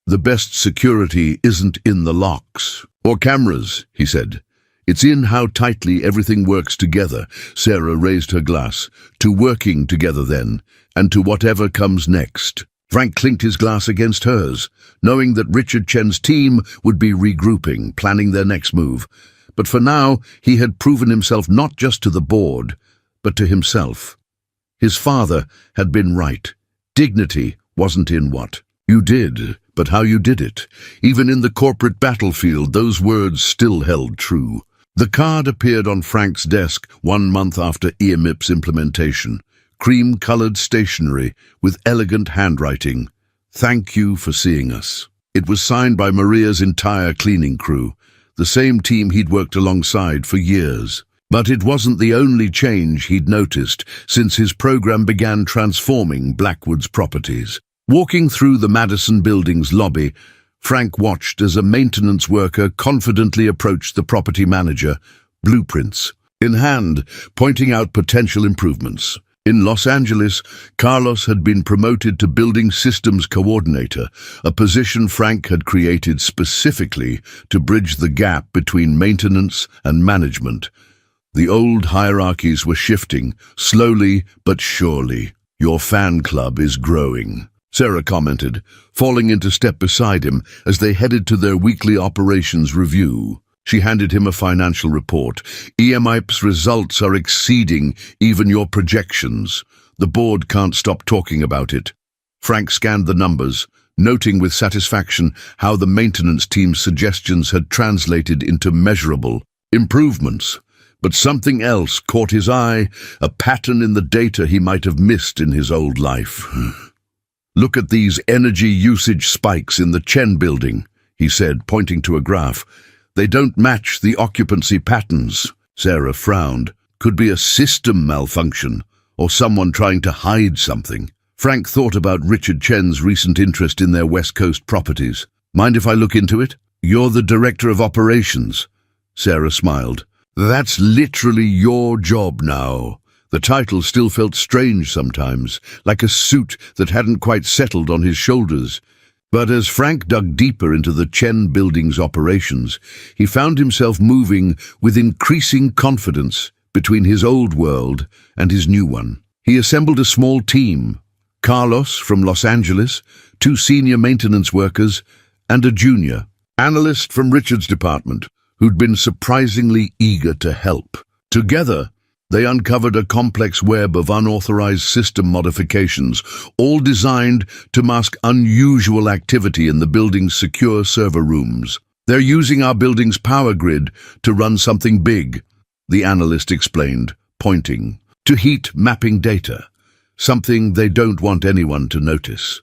the best security isn't in the locks or cameras, he said. It's in how tightly everything works together. Sarah raised her glass. To working together then, and to whatever comes next. Frank clinked his glass against hers, knowing that Richard Chen's team would be regrouping, planning their next move. But for now, he had proven himself not just to the board, but to himself. His father had been right. Dignity wasn't in what you did, but how you did it. Even in the corporate battlefield, those words still held true. The card appeared on Frank's desk 1 month after EMIP's implementation. Cream-colored stationery with elegant handwriting. Thank you for seeing us. It was signed by Maria's entire cleaning crew, the same team he'd worked alongside for years. But it wasn't the only change he'd noticed since his program began transforming Blackwood's properties. Walking through the Madison Building's lobby, Frank watched as a maintenance worker confidently approached the property manager, blueprints in hand, pointing out potential improvements. In Los Angeles, Carlos had been promoted to Building Systems Coordinator, a position Frank had created specifically to bridge the gap between maintenance and management. The old hierarchies were shifting, slowly but surely. Your fan club is growing, Sarah commented, falling into step beside him as they headed to their weekly operations review. She handed him a financial report. EMIP's results are exceeding even your projections. The board can't stop talking about it. Frank scanned the numbers, noting with satisfaction how the maintenance team's suggestions had translated into measurable improvements. But something else caught his eye, a pattern in the data he might have missed in his old life. Look at these energy usage spikes in the Chen building, he said, pointing to a graph. They don't match the occupancy patterns. Sarah frowned. Could be a system malfunction, or someone trying to hide something. Frank thought about Richard Chen's recent interest in their West Coast properties. Mind if I look into it? You're the director of operations. Sarah smiled. That's literally your job now. The title still felt strange sometimes, like a suit that hadn't quite settled on his shoulders. But as Frank dug deeper into the Chen building's operations, he found himself moving with increasing confidence between his old world and his new one. He assembled a small team, Carlos from Los Angeles, 2 senior maintenance workers, and a junior analyst from Richard's department, who'd been surprisingly eager to help. Together, they uncovered a complex web of unauthorized system modifications, all designed to mask unusual activity in the building's secure server rooms. They're using our building's power grid to run something big, the analyst explained, pointing to heat mapping data, something they don't want anyone to notice.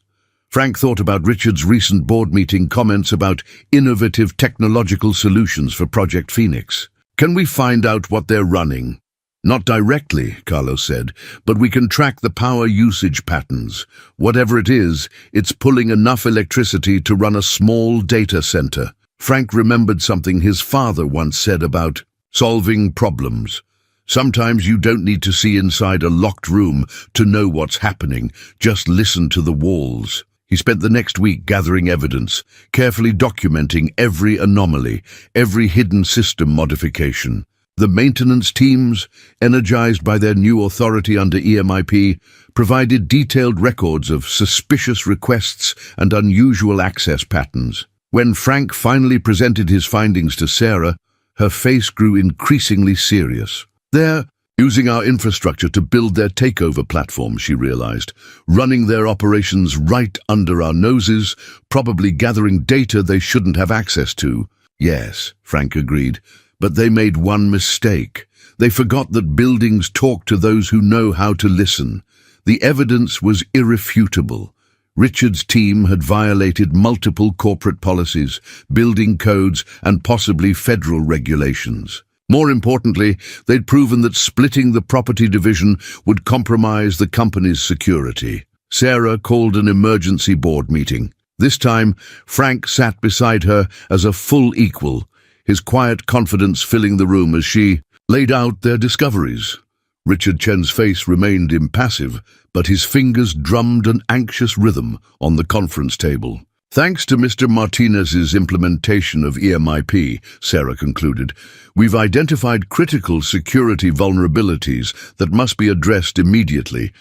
Frank thought about Richard's recent board meeting comments about innovative technological solutions for Project Phoenix. Can we find out what they're running? Not directly, Carlos said, but we can track the power usage patterns. Whatever it is, it's pulling enough electricity to run a small data center. Frank remembered something his father once said about solving problems. Sometimes you don't need to see inside a locked room to know what's happening. Just listen to the walls. He spent the next week gathering evidence, carefully documenting every anomaly, every hidden system modification. The maintenance teams, energized by their new authority under EMIP, provided detailed records of suspicious requests and unusual access patterns. When Frank finally presented his findings to Sarah, her face grew increasingly serious. They're using our infrastructure to build their takeover platform, she realized, running their operations right under our noses, probably gathering data they shouldn't have access to. Yes, Frank agreed, but they made one mistake. They forgot that buildings talk to those who know how to listen. The evidence was irrefutable. Richard's team had violated multiple corporate policies, building codes, and possibly federal regulations. More importantly, they'd proven that splitting the property division would compromise the company's security. Sarah called an emergency board meeting. This time, Frank sat beside her as a full equal, his quiet confidence filling the room as she laid out their discoveries. Richard Chen's face remained impassive, but his fingers drummed an anxious rhythm on the conference table. Thanks to Mr. Martinez's implementation of EMIP, Sarah concluded, we've identified critical security vulnerabilities that must be addressed immediately.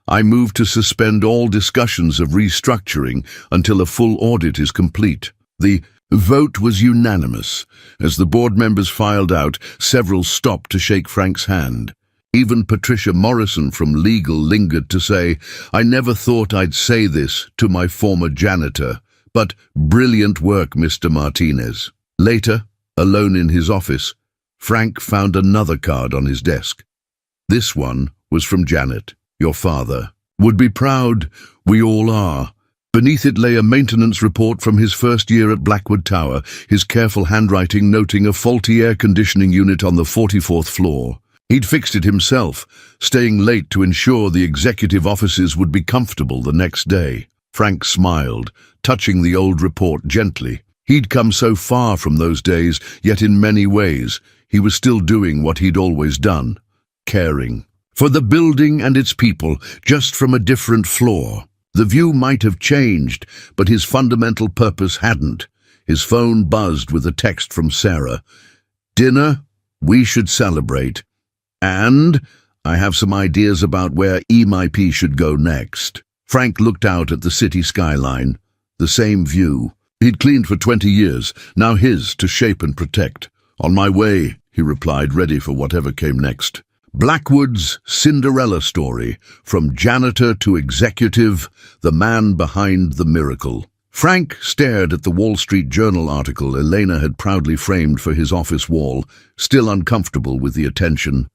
I move to suspend all discussions of restructuring until a full audit is complete. The vote was unanimous. As the board members filed out, several stopped to shake Frank's hand. Even Patricia Morrison from legal lingered to say, I never thought I'd say this to my former janitor. But brilliant work, Mr. Martinez. Later, alone in his office, Frank found another card on his desk. This one was from Janet, your father. Would be proud, we all are. Beneath it lay a maintenance report from his first year at Blackwood Tower, his careful handwriting noting a faulty air conditioning unit on the 44th floor. He'd fixed it himself, staying late to ensure the executive offices would be comfortable the next day. Frank smiled, touching the old report gently. He'd come so far from those days, yet in many ways, he was still doing what he'd always done, caring. For the building and its people, just from a different floor. The view might have changed, but his fundamental purpose hadn't. His phone buzzed with a text from Sarah. Dinner? We should celebrate. And I have some ideas about where EMIP should go next. Frank looked out at the city skyline. The same view. He'd cleaned for 20 years, now his to shape and protect. On my way, he replied, ready for whatever came next. Blackwood's Cinderella story, from janitor to executive, the man behind the miracle. Frank stared at the Wall Street Journal article Elena had proudly framed for his office wall, still uncomfortable with the attention.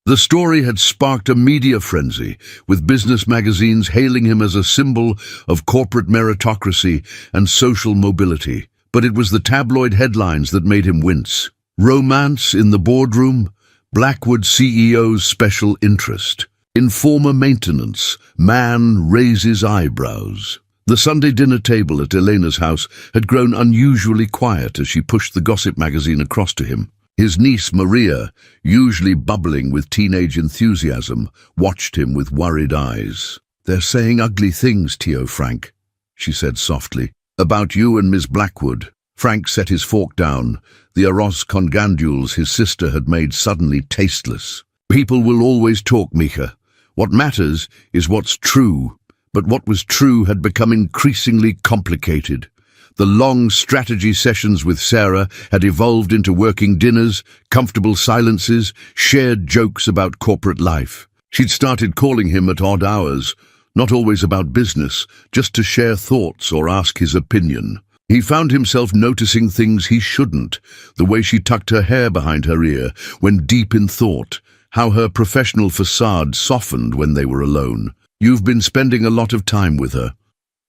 The story had sparked a media frenzy, with business magazines hailing him as a symbol of corporate meritocracy and social mobility. But it was the tabloid headlines that made him wince. Romance in the boardroom, Blackwood CEO's special interest. Informer maintenance, man raises eyebrows. The Sunday dinner table at Elena's house had grown unusually quiet as she pushed the gossip magazine across to him. His niece Maria, usually bubbling with teenage enthusiasm, watched him with worried eyes. They're saying ugly things, Tio Frank, she said softly. About you and Miss Blackwood. Frank set his fork down. The arroz con gandules his sister had made suddenly tasteless. People will always talk, Mika. What matters is what's true. But what was true had become increasingly complicated. The long strategy sessions with Sarah had evolved into working dinners, comfortable silences, shared jokes about corporate life. She'd started calling him at odd hours, not always about business, just to share thoughts or ask his opinion. He found himself noticing things he shouldn't, the way she tucked her hair behind her ear when deep in thought, how her professional facade softened when they were alone. You've been spending a lot of time with her,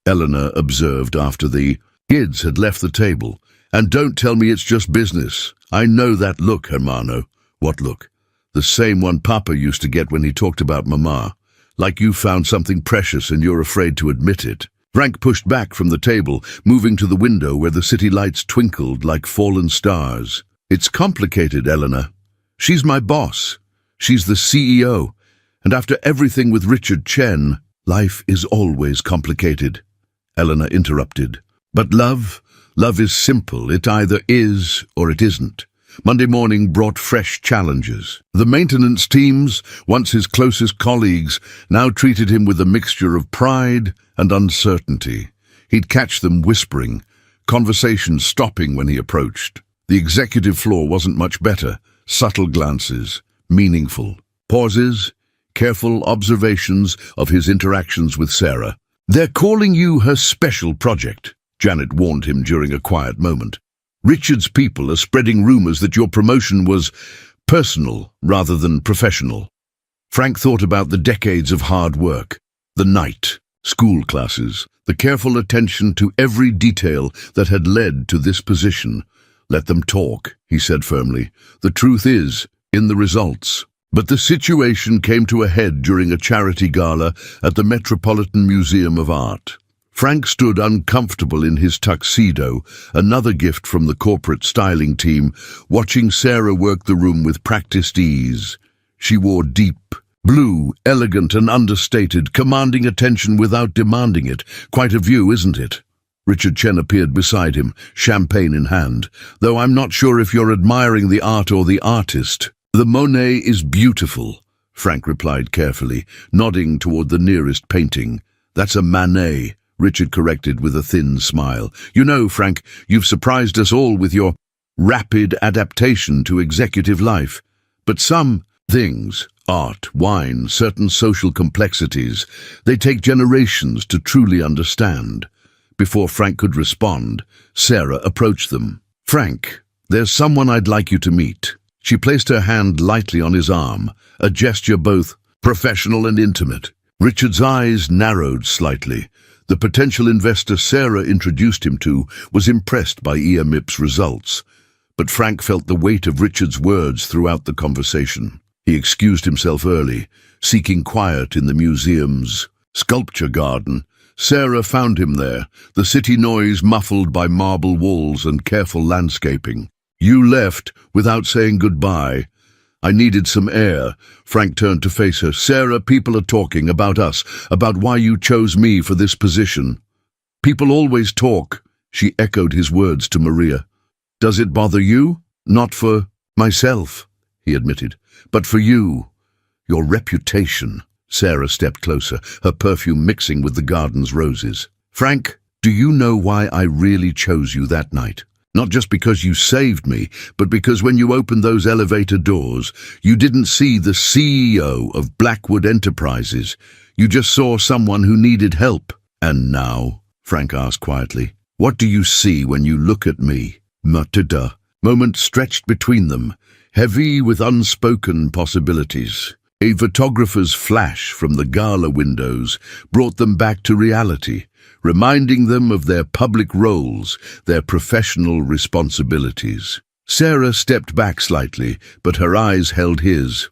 Eleanor observed after the kids had left the table. And don't tell me it's just business. I know that look, hermano. What look? The same one Papa used to get when he talked about Mama. Like you found something precious and you're afraid to admit it. Frank pushed back from the table, moving to the window where the city lights twinkled like fallen stars. It's complicated, Eleanor. She's my boss. She's the CEO. And after everything with Richard Chen, life is always complicated. Eleanor interrupted. But love is simple. It either is or it isn't. Monday morning brought fresh challenges. The maintenance teams, once his closest colleagues, now treated him with a mixture of pride and uncertainty. He'd catch them whispering, conversation stopping when he approached. The executive floor wasn't much better. Subtle glances, meaningful. Pauses, careful observations of his interactions with Sarah. "They're calling you her special project," Janet warned him during a quiet moment. "Richard's people are spreading rumors that your promotion was personal rather than professional." Frank thought about the decades of hard work, the night, school classes, the careful attention to every detail that had led to this position. "Let them talk," he said firmly. "The truth is in the results." But the situation came to a head during a charity gala at the Metropolitan Museum of Art. Frank stood uncomfortable in his tuxedo, another gift from the corporate styling team, watching Sarah work the room with practiced ease. She wore deep blue, elegant and understated, commanding attention without demanding it. Quite a view, isn't it? Richard Chen appeared beside him, champagne in hand. "Though I'm not sure if you're admiring the art or the artist." "The Monet is beautiful," Frank replied carefully, nodding toward the nearest painting. "That's a Manet," Richard corrected with a thin smile. "You know, Frank, you've surprised us all with your rapid adaptation to executive life. But some things, art, wine, certain social complexities, they take generations to truly understand." Before Frank could respond, Sarah approached them. "Frank, there's someone I'd like you to meet." She placed her hand lightly on his arm, a gesture both professional and intimate. Richard's eyes narrowed slightly. The potential investor Sarah introduced him to was impressed by EMIP's results, but Frank felt the weight of Richard's words throughout the conversation. He excused himself early, seeking quiet in the museum's sculpture garden. Sarah found him there, the city noise muffled by marble walls and careful landscaping. "You left without saying goodbye." "I needed some air." Frank turned to face her. "Sarah, people are talking about us, about why you chose me for this position." "People always talk," she echoed his words to Maria. "Does it bother you?" "Not for myself," he admitted, "but for you. Your reputation." Sarah stepped closer, her perfume mixing with the garden's roses. "Frank, do you know why I really chose you that night? Not just because you saved me, but because when you opened those elevator doors, you didn't see the CEO of Blackwood Enterprises. You just saw someone who needed help." "And now," Frank asked quietly, "what do you see when you look at me?" Matilda. Moment stretched between them, heavy with unspoken possibilities. A photographer's flash from the gala windows brought them back to reality, reminding them of their public roles, their professional responsibilities. Sarah stepped back slightly, but her eyes held his.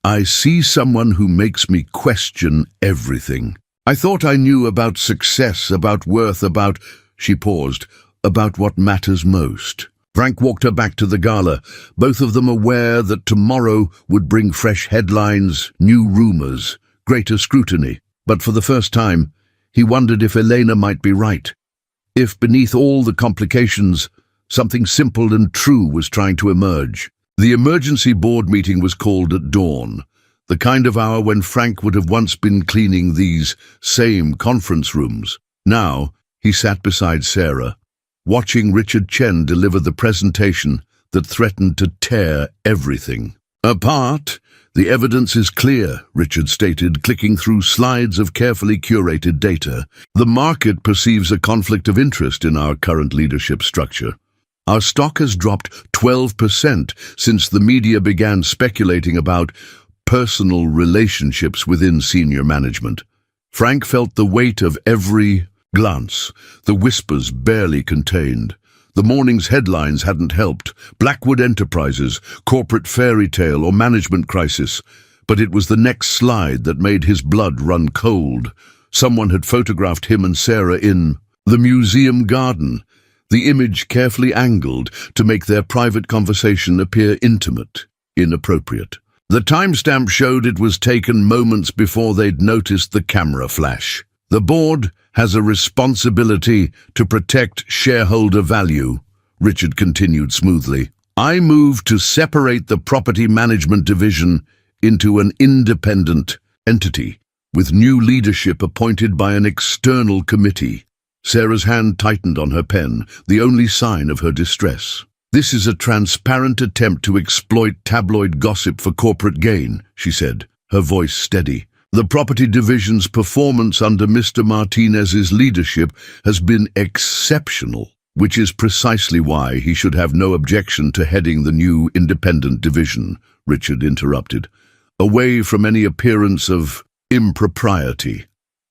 "I see someone who makes me question everything. I thought I knew about success, about worth, about—" She paused. "About what matters most." Frank walked her back to the gala, both of them aware that tomorrow would bring fresh headlines, new rumors, greater scrutiny. But for the first time, he wondered if Elena might be right. If beneath all the complications, something simple and true was trying to emerge. The emergency board meeting was called at dawn, the kind of hour when Frank would have once been cleaning these same conference rooms. Now, he sat beside Sarah, watching Richard Chen deliver the presentation that threatened to tear everything apart. "The evidence is clear," Richard stated, clicking through slides of carefully curated data. "The market perceives a conflict of interest in our current leadership structure. Our stock has dropped 12% since the media began speculating about personal relationships within senior management." Frank felt the weight of every glance, the whispers barely contained. The morning's headlines hadn't helped. Blackwood Enterprises, corporate fairy tale or management crisis. But it was the next slide that made his blood run cold. Someone had photographed him and Sarah in the museum garden, the image carefully angled to make their private conversation appear intimate, inappropriate. The timestamp showed it was taken moments before they'd noticed the camera flash. The board has a responsibility to protect shareholder value, Richard continued smoothly. I move to separate the property management division into an independent entity, with new leadership appointed by an external committee. Sarah's hand tightened on her pen, the only sign of her distress. This is a transparent attempt to exploit tabloid gossip for corporate gain, she said, her voice steady. The property division's performance under Mr. Martinez's leadership has been exceptional, which is precisely why he should have no objection to heading the new independent division, Richard interrupted, away from any appearance of impropriety.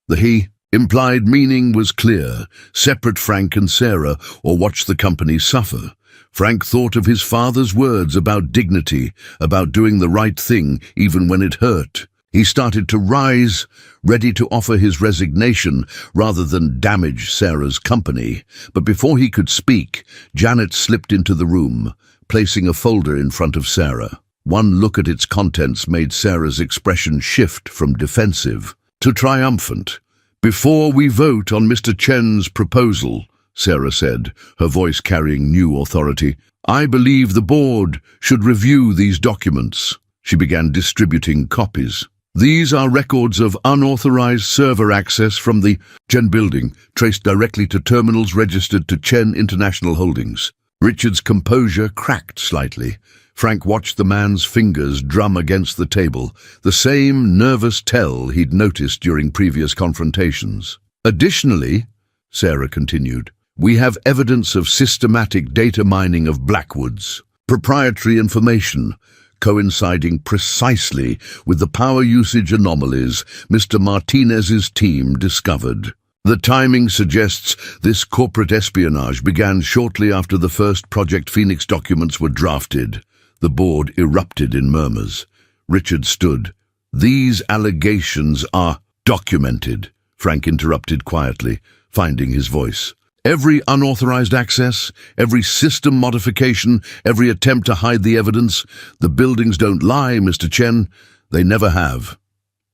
The he implied meaning was clear: separate Frank and Sarah, or watch the company suffer. Frank thought of his father's words about dignity, about doing the right thing even when it hurt. He started to rise, ready to offer his resignation rather than damage Sarah's company. But before he could speak, Janet slipped into the room, placing a folder in front of Sarah. One look at its contents made Sarah's expression shift from defensive to triumphant. Before we vote on Mr. Chen's proposal, Sarah said, her voice carrying new authority, I believe the board should review these documents. She began distributing copies. These are records of unauthorized server access from the Chen building, traced directly to terminals registered to Chen International Holdings. Richard's composure cracked slightly. Frank watched the man's fingers drum against the table, the same nervous tell he'd noticed during previous confrontations. Additionally, Sarah continued, we have evidence of systematic data mining of Blackwood's proprietary information, coinciding precisely with the power usage anomalies Mr. Martinez's team discovered. The timing suggests this corporate espionage began shortly after the first Project Phoenix documents were drafted. The board erupted in murmurs. Richard stood. These allegations are documented, Frank interrupted quietly, finding his voice. Every unauthorized access, every system modification, every attempt to hide the evidence. The buildings don't lie, Mr. Chen. They never have.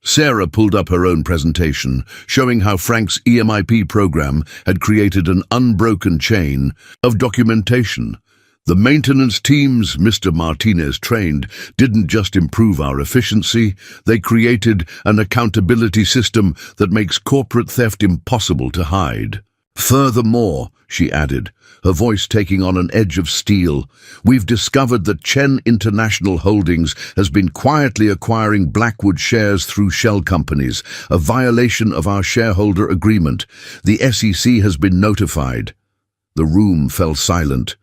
Sarah pulled up her own presentation, showing how Frank's EMIP program had created an unbroken chain of documentation. The maintenance teams Mr. Martinez trained didn't just improve our efficiency, they created an accountability system that makes corporate theft impossible to hide. Furthermore, she added, her voice taking on an edge of steel, we've discovered that Chen International Holdings has been quietly acquiring Blackwood shares through shell companies, a violation of our shareholder agreement. The SEC has been notified. The room fell silent.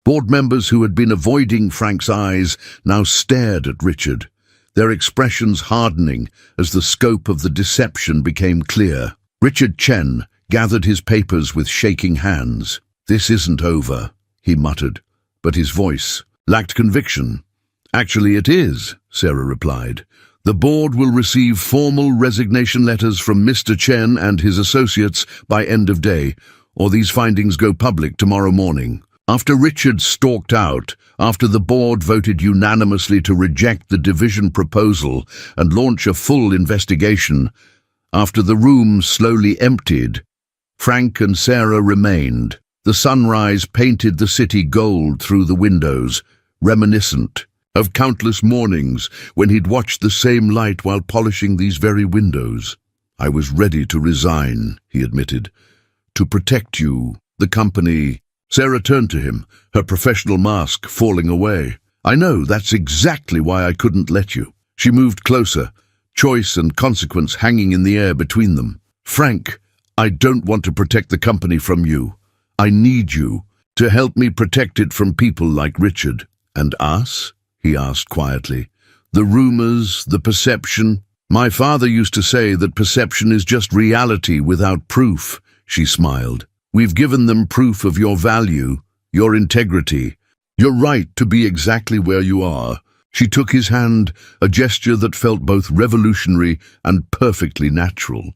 Board members who had been avoiding Frank's eyes now stared at Richard, their expressions hardening as the scope of the deception became clear. Richard Chen gathered his papers with shaking hands. This isn't over, he muttered, but his voice lacked conviction. Actually, it is, Sarah replied. The board will receive formal resignation letters from Mr. Chen and his associates by end of day, or these findings go public tomorrow morning. After Richard stalked out, after the board voted unanimously to reject the division proposal and launch a full investigation, after the room slowly emptied, Frank and Sarah remained. The sunrise painted the city gold through the windows, reminiscent of countless mornings when he'd watched the same light while polishing these very windows. I was ready to resign, he admitted. To protect you, the company. Sarah turned to him, her professional mask falling away. I know, that's exactly why I couldn't let you. She moved closer, choice and consequence hanging in the air between them. Frank, I don't want to protect the company from you. I need you to help me protect it from people like Richard. And us? He asked quietly. The rumors, the perception. My father used to say that perception is just reality without proof, she smiled. We've given them proof of your value, your integrity, your right to be exactly where you are. She took his hand, a gesture that felt both revolutionary and perfectly natural.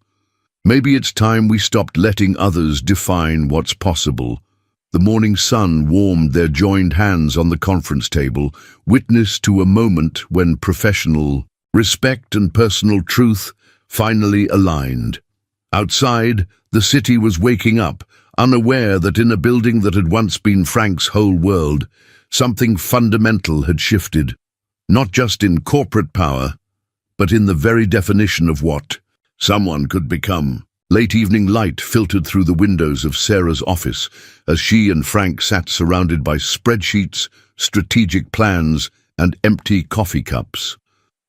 Maybe it's time we stopped letting others define what's possible. The morning sun warmed their joined hands on the conference table, witness to a moment when professional respect and personal truth finally aligned. Outside, the city was waking up, unaware that in a building that had once been Frank's whole world, something fundamental had shifted. Not just in corporate power, but in the very definition of what someone could become. Late evening light filtered through the windows of Sarah's office as she and Frank sat surrounded by spreadsheets, strategic plans, and empty coffee cups.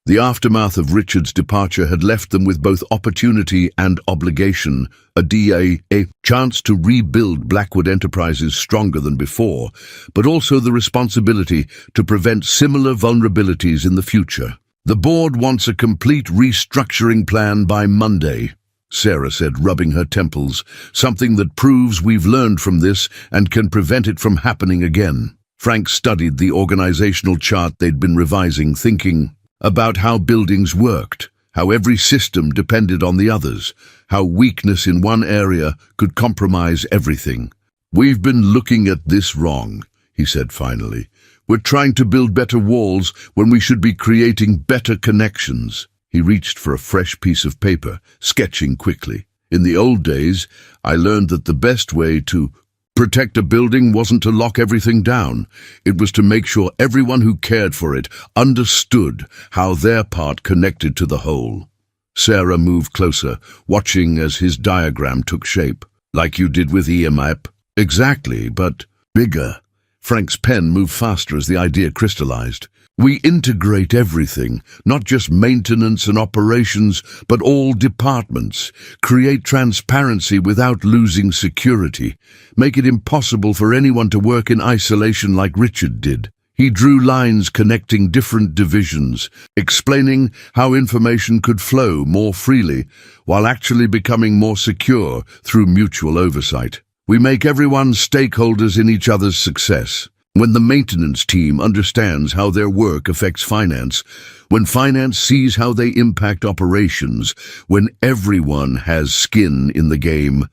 The aftermath of Richard's departure had left them with both opportunity and obligation, a chance to rebuild Blackwood Enterprises stronger than before, but also the responsibility to prevent similar vulnerabilities in the future. "The board wants a complete restructuring plan by Monday," Sarah said, rubbing her temples, "something that proves we've learned from this and can prevent it from happening again." Frank studied the organizational chart they'd been revising, thinking about how buildings worked, how every system depended on the others, how weakness in one area could compromise everything. "We've been looking at this wrong," he said finally. "We're trying to build better walls when we should be creating better connections." He reached for a fresh piece of paper, sketching quickly. "In the old days, I learned that the best way to protect a building wasn't to lock everything down. It was to make sure everyone who cared for it understood how their part connected to the whole." Sarah moved closer, watching as his diagram took shape. "Like you did with EMAP?" "Exactly, but bigger." Frank's pen moved faster as the idea crystallized. "We integrate everything, not just maintenance and operations, but all departments. Create transparency without losing security. Make it impossible for anyone to work in isolation like Richard did." He drew lines connecting different divisions, explaining how information could flow more freely, while actually becoming more secure through mutual oversight. "We make everyone stakeholders in each other's success. When the maintenance team understands how their work affects finance, when finance sees how they impact operations, when everyone has skin in the game,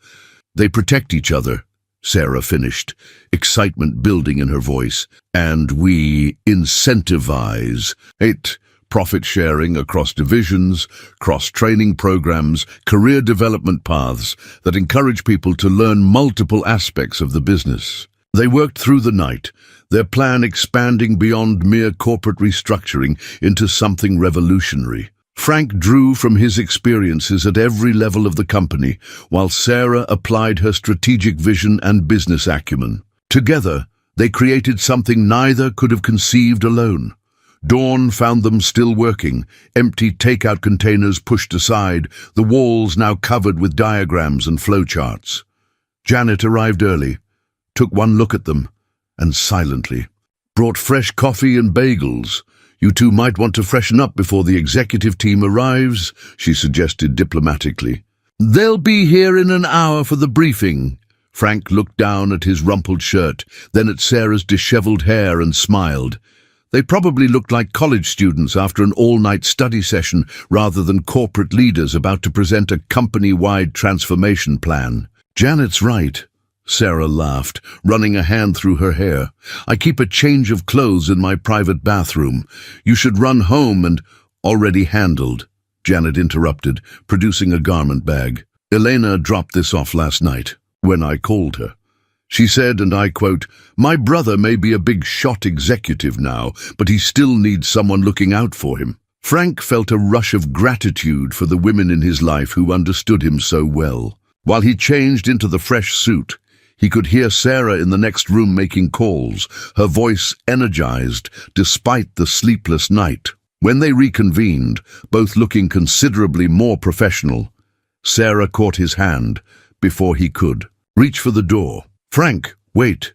they protect each other," Sarah finished, excitement building in her voice. "And we incentivize it. Profit sharing across divisions, cross-training programs, career development paths that encourage people to learn multiple aspects of the business." They worked through the night, their plan expanding beyond mere corporate restructuring into something revolutionary. Frank drew from his experiences at every level of the company, while Sarah applied her strategic vision and business acumen. Together, they created something neither could have conceived alone. Dawn found them still working, empty takeout containers pushed aside, the walls now covered with diagrams and flowcharts. Janet arrived early, took one look at them, and silently brought fresh coffee and bagels. "You two might want to freshen up before the executive team arrives," she suggested diplomatically. "They'll be here in an hour for the briefing." Frank looked down at his rumpled shirt, then at Sarah's disheveled hair and smiled. They probably looked like college students after an all-night study session rather than corporate leaders about to present a company-wide transformation plan. "Janet's right," Sarah laughed, running a hand through her hair. "I keep a change of clothes in my private bathroom. You should run home and—" "Already handled," Janet interrupted, producing a garment bag. "Elena dropped this off last night, when I called her. She said, and I quote, 'My brother may be a big shot executive now, but he still needs someone looking out for him.'" Frank felt a rush of gratitude for the women in his life who understood him so well. While he changed into the fresh suit, he could hear Sarah in the next room making calls, her voice energized despite the sleepless night. When they reconvened, both looking considerably more professional, Sarah caught his hand before he could reach for the door. "Frank, wait.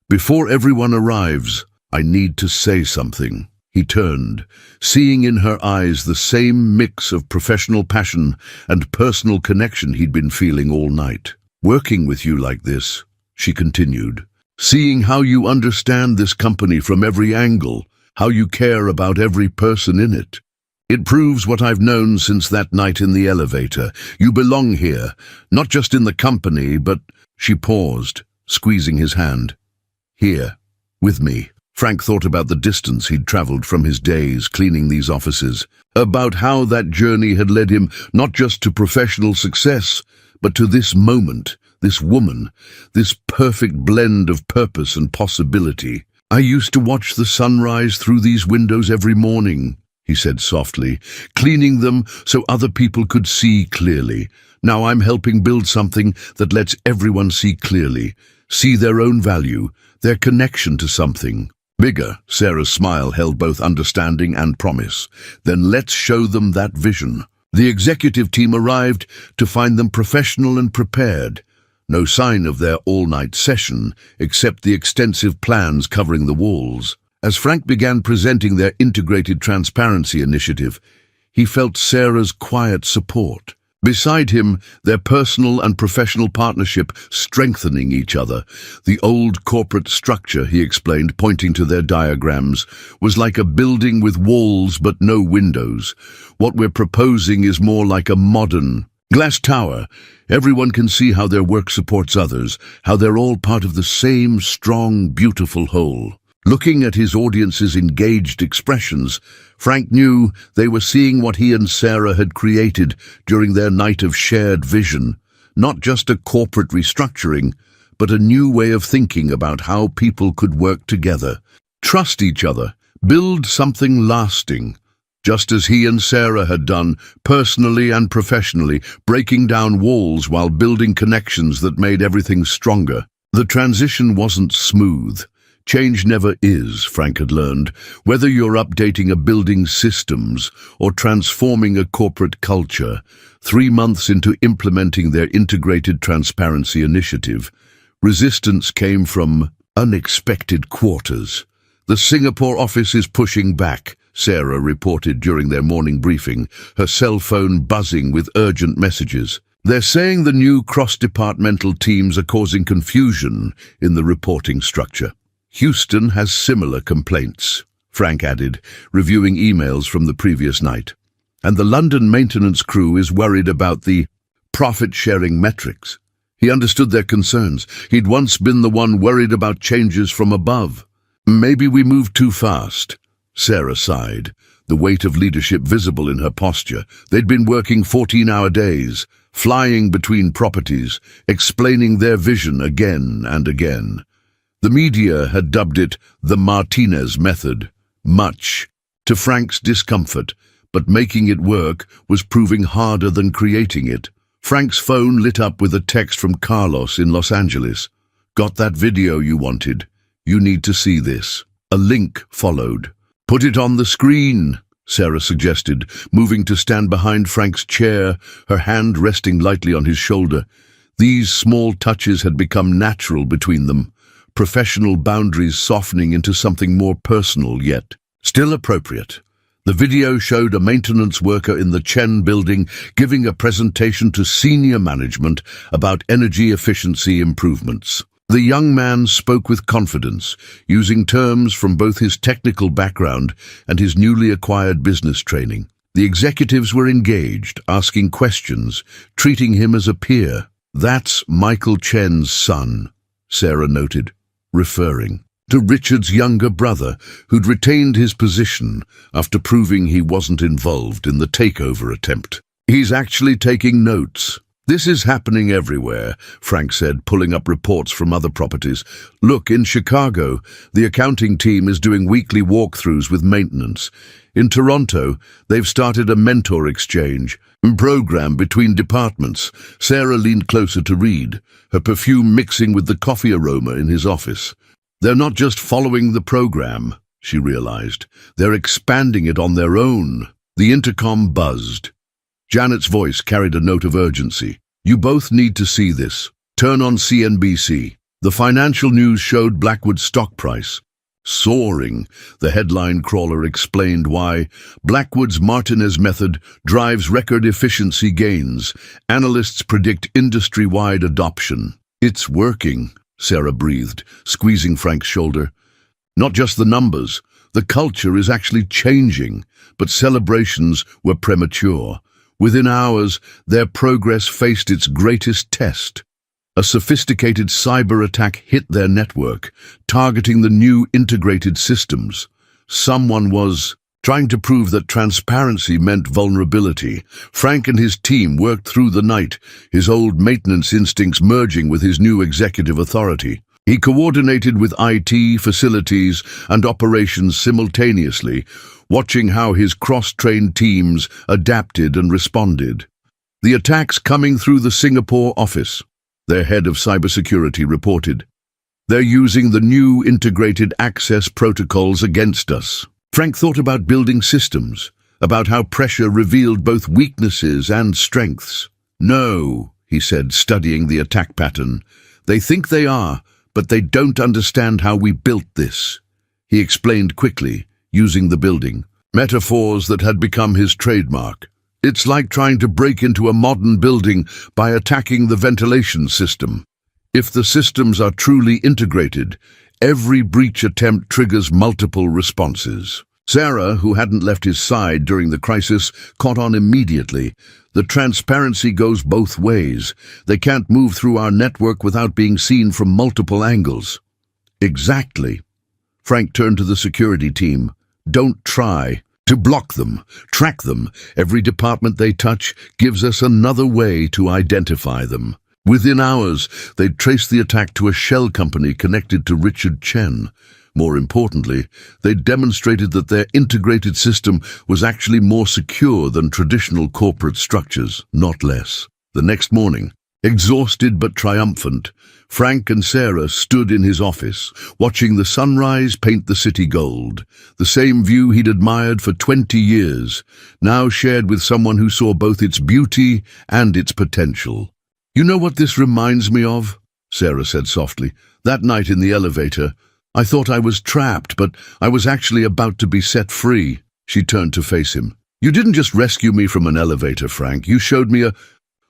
Before everyone arrives, I need to say something." He turned, seeing in her eyes the same mix of professional passion and personal connection he'd been feeling all night. "Working with you like this," she continued, "seeing how you understand this company from every angle, how you care about every person in it. It proves what I've known since that night in the elevator. You belong here, not just in the company, but—" She paused, squeezing his hand. "Here, with me." Frank thought about the distance he'd traveled from his days cleaning these offices, about how that journey had led him not just to professional success, but to this moment, this woman, this perfect blend of purpose and possibility. "I used to watch the sunrise through these windows every morning," he said softly, "cleaning them so other people could see clearly. Now I'm helping build something that lets everyone see clearly, see their own value, their connection to something bigger." Sarah's smile held both understanding and promise. "Then let's show them that vision." The executive team arrived to find them professional and prepared. No sign of their all-night session, except the extensive plans covering the walls. As Frank began presenting their integrated transparency initiative, he felt Sarah's quiet support. Beside him, their personal and professional partnership strengthening each other. The old corporate structure, he explained, pointing to their diagrams, was like a building with walls but no windows. What we're proposing is more like a modern glass tower. Everyone can see how their work supports others, how they're all part of the same strong, beautiful whole. Looking at his audience's engaged expressions, Frank knew they were seeing what he and Sarah had created during their night of shared vision. Not just a corporate restructuring, but a new way of thinking about how people could work together, trust each other, build something lasting. Just as he and Sarah had done, personally and professionally, breaking down walls while building connections that made everything stronger. The transition wasn't smooth. Change never is, Frank had learned. Whether you're updating a building's systems or transforming a corporate culture, 3 months into implementing their integrated transparency initiative, resistance came from unexpected quarters. "The Singapore office is pushing back," Sarah reported during their morning briefing, her cell phone buzzing with urgent messages. "They're saying the new cross-departmental teams are causing confusion in the reporting structure. Houston has similar complaints," Frank added, reviewing emails from the previous night. "And the London maintenance crew is worried about the profit-sharing metrics." He understood their concerns. He'd once been the one worried about changes from above. "Maybe we moved too fast," Sarah sighed, the weight of leadership visible in her posture. They'd been working 14-hour days, flying between properties, explaining their vision again and again. The media had dubbed it the Martinez method, much to Frank's discomfort, but making it work was proving harder than creating it. Frank's phone lit up with a text from Carlos in Los Angeles. "Got that video you wanted? You need to see this." A link followed. "Put it on the screen," Sarah suggested, moving to stand behind Frank's chair, her hand resting lightly on his shoulder. These small touches had become natural between them, professional boundaries softening into something more personal yet still appropriate. The video showed a maintenance worker in the Chen building giving a presentation to senior management about energy efficiency improvements. The young man spoke with confidence, using terms from both his technical background and his newly acquired business training. The executives were engaged, asking questions, treating him as a peer. "That's Michael Chen's son," Sarah noted, referring to Richard's younger brother, who'd retained his position after proving he wasn't involved in the takeover attempt. "He's actually taking notes." "This is happening everywhere," Frank said, pulling up reports from other properties. "Look, in Chicago, the accounting team is doing weekly walkthroughs with maintenance. In Toronto, they've started a mentor exchange program between departments." Sarah leaned closer to read, her perfume mixing with the coffee aroma in his office. "They're not just following the program," she realized. "They're expanding it on their own." The intercom buzzed. Janet's voice carried a note of urgency. "You both need to see this. Turn on CNBC." The financial news showed Blackwood's stock price soaring. The headline crawler explained why Blackwood's Martinez method drives record efficiency gains. Analysts predict industry-wide adoption. "It's working," Sarah breathed, squeezing Frank's shoulder. "Not just the numbers. The culture is actually changing." But celebrations were premature. Within hours, their progress faced its greatest test. A sophisticated cyber attack hit their network, targeting the new integrated systems. Someone was trying to prove that transparency meant vulnerability. Frank and his team worked through the night, his old maintenance instincts merging with his new executive authority. He coordinated with IT, facilities, and operations simultaneously, watching how his cross-trained teams adapted and responded. The attacks coming through the Singapore office, their head of cybersecurity reported. They're using the new integrated access protocols against us. Frank thought about building systems, about how pressure revealed both weaknesses and strengths. No, he said, studying the attack pattern. They think they are, but they don't understand how we built this. He explained quickly, using the building, metaphors that had become his trademark. It's like trying to break into a modern building by attacking the ventilation system. If the systems are truly integrated, every breach attempt triggers multiple responses. Sarah, who hadn't left his side during the crisis, caught on immediately. The transparency goes both ways. They can't move through our network without being seen from multiple angles. Exactly. Frank turned to the security team. Don't try to block them, track them. Every department they touch gives us another way to identify them. Within hours, they'd traced the attack to a shell company connected to Richard Chen. More importantly, they demonstrated that their integrated system was actually more secure than traditional corporate structures, not less. The next morning, exhausted but triumphant, Frank and Sarah stood in his office, watching the sunrise paint the city gold, the same view he'd admired for 20 years, now shared with someone who saw both its beauty and its potential. "You know what this reminds me of?" Sarah said softly. "That night in the elevator, I thought I was trapped, but I was actually about to be set free." She turned to face him. "You didn't just rescue me from an elevator, Frank. You showed me a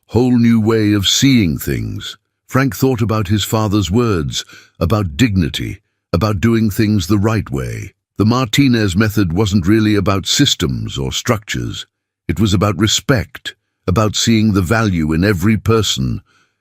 whole new way of seeing things." Frank thought about his father's words, about dignity, about doing things the right way. The Martinez method wasn't really about systems or structures. It was about respect, about seeing the value in every person,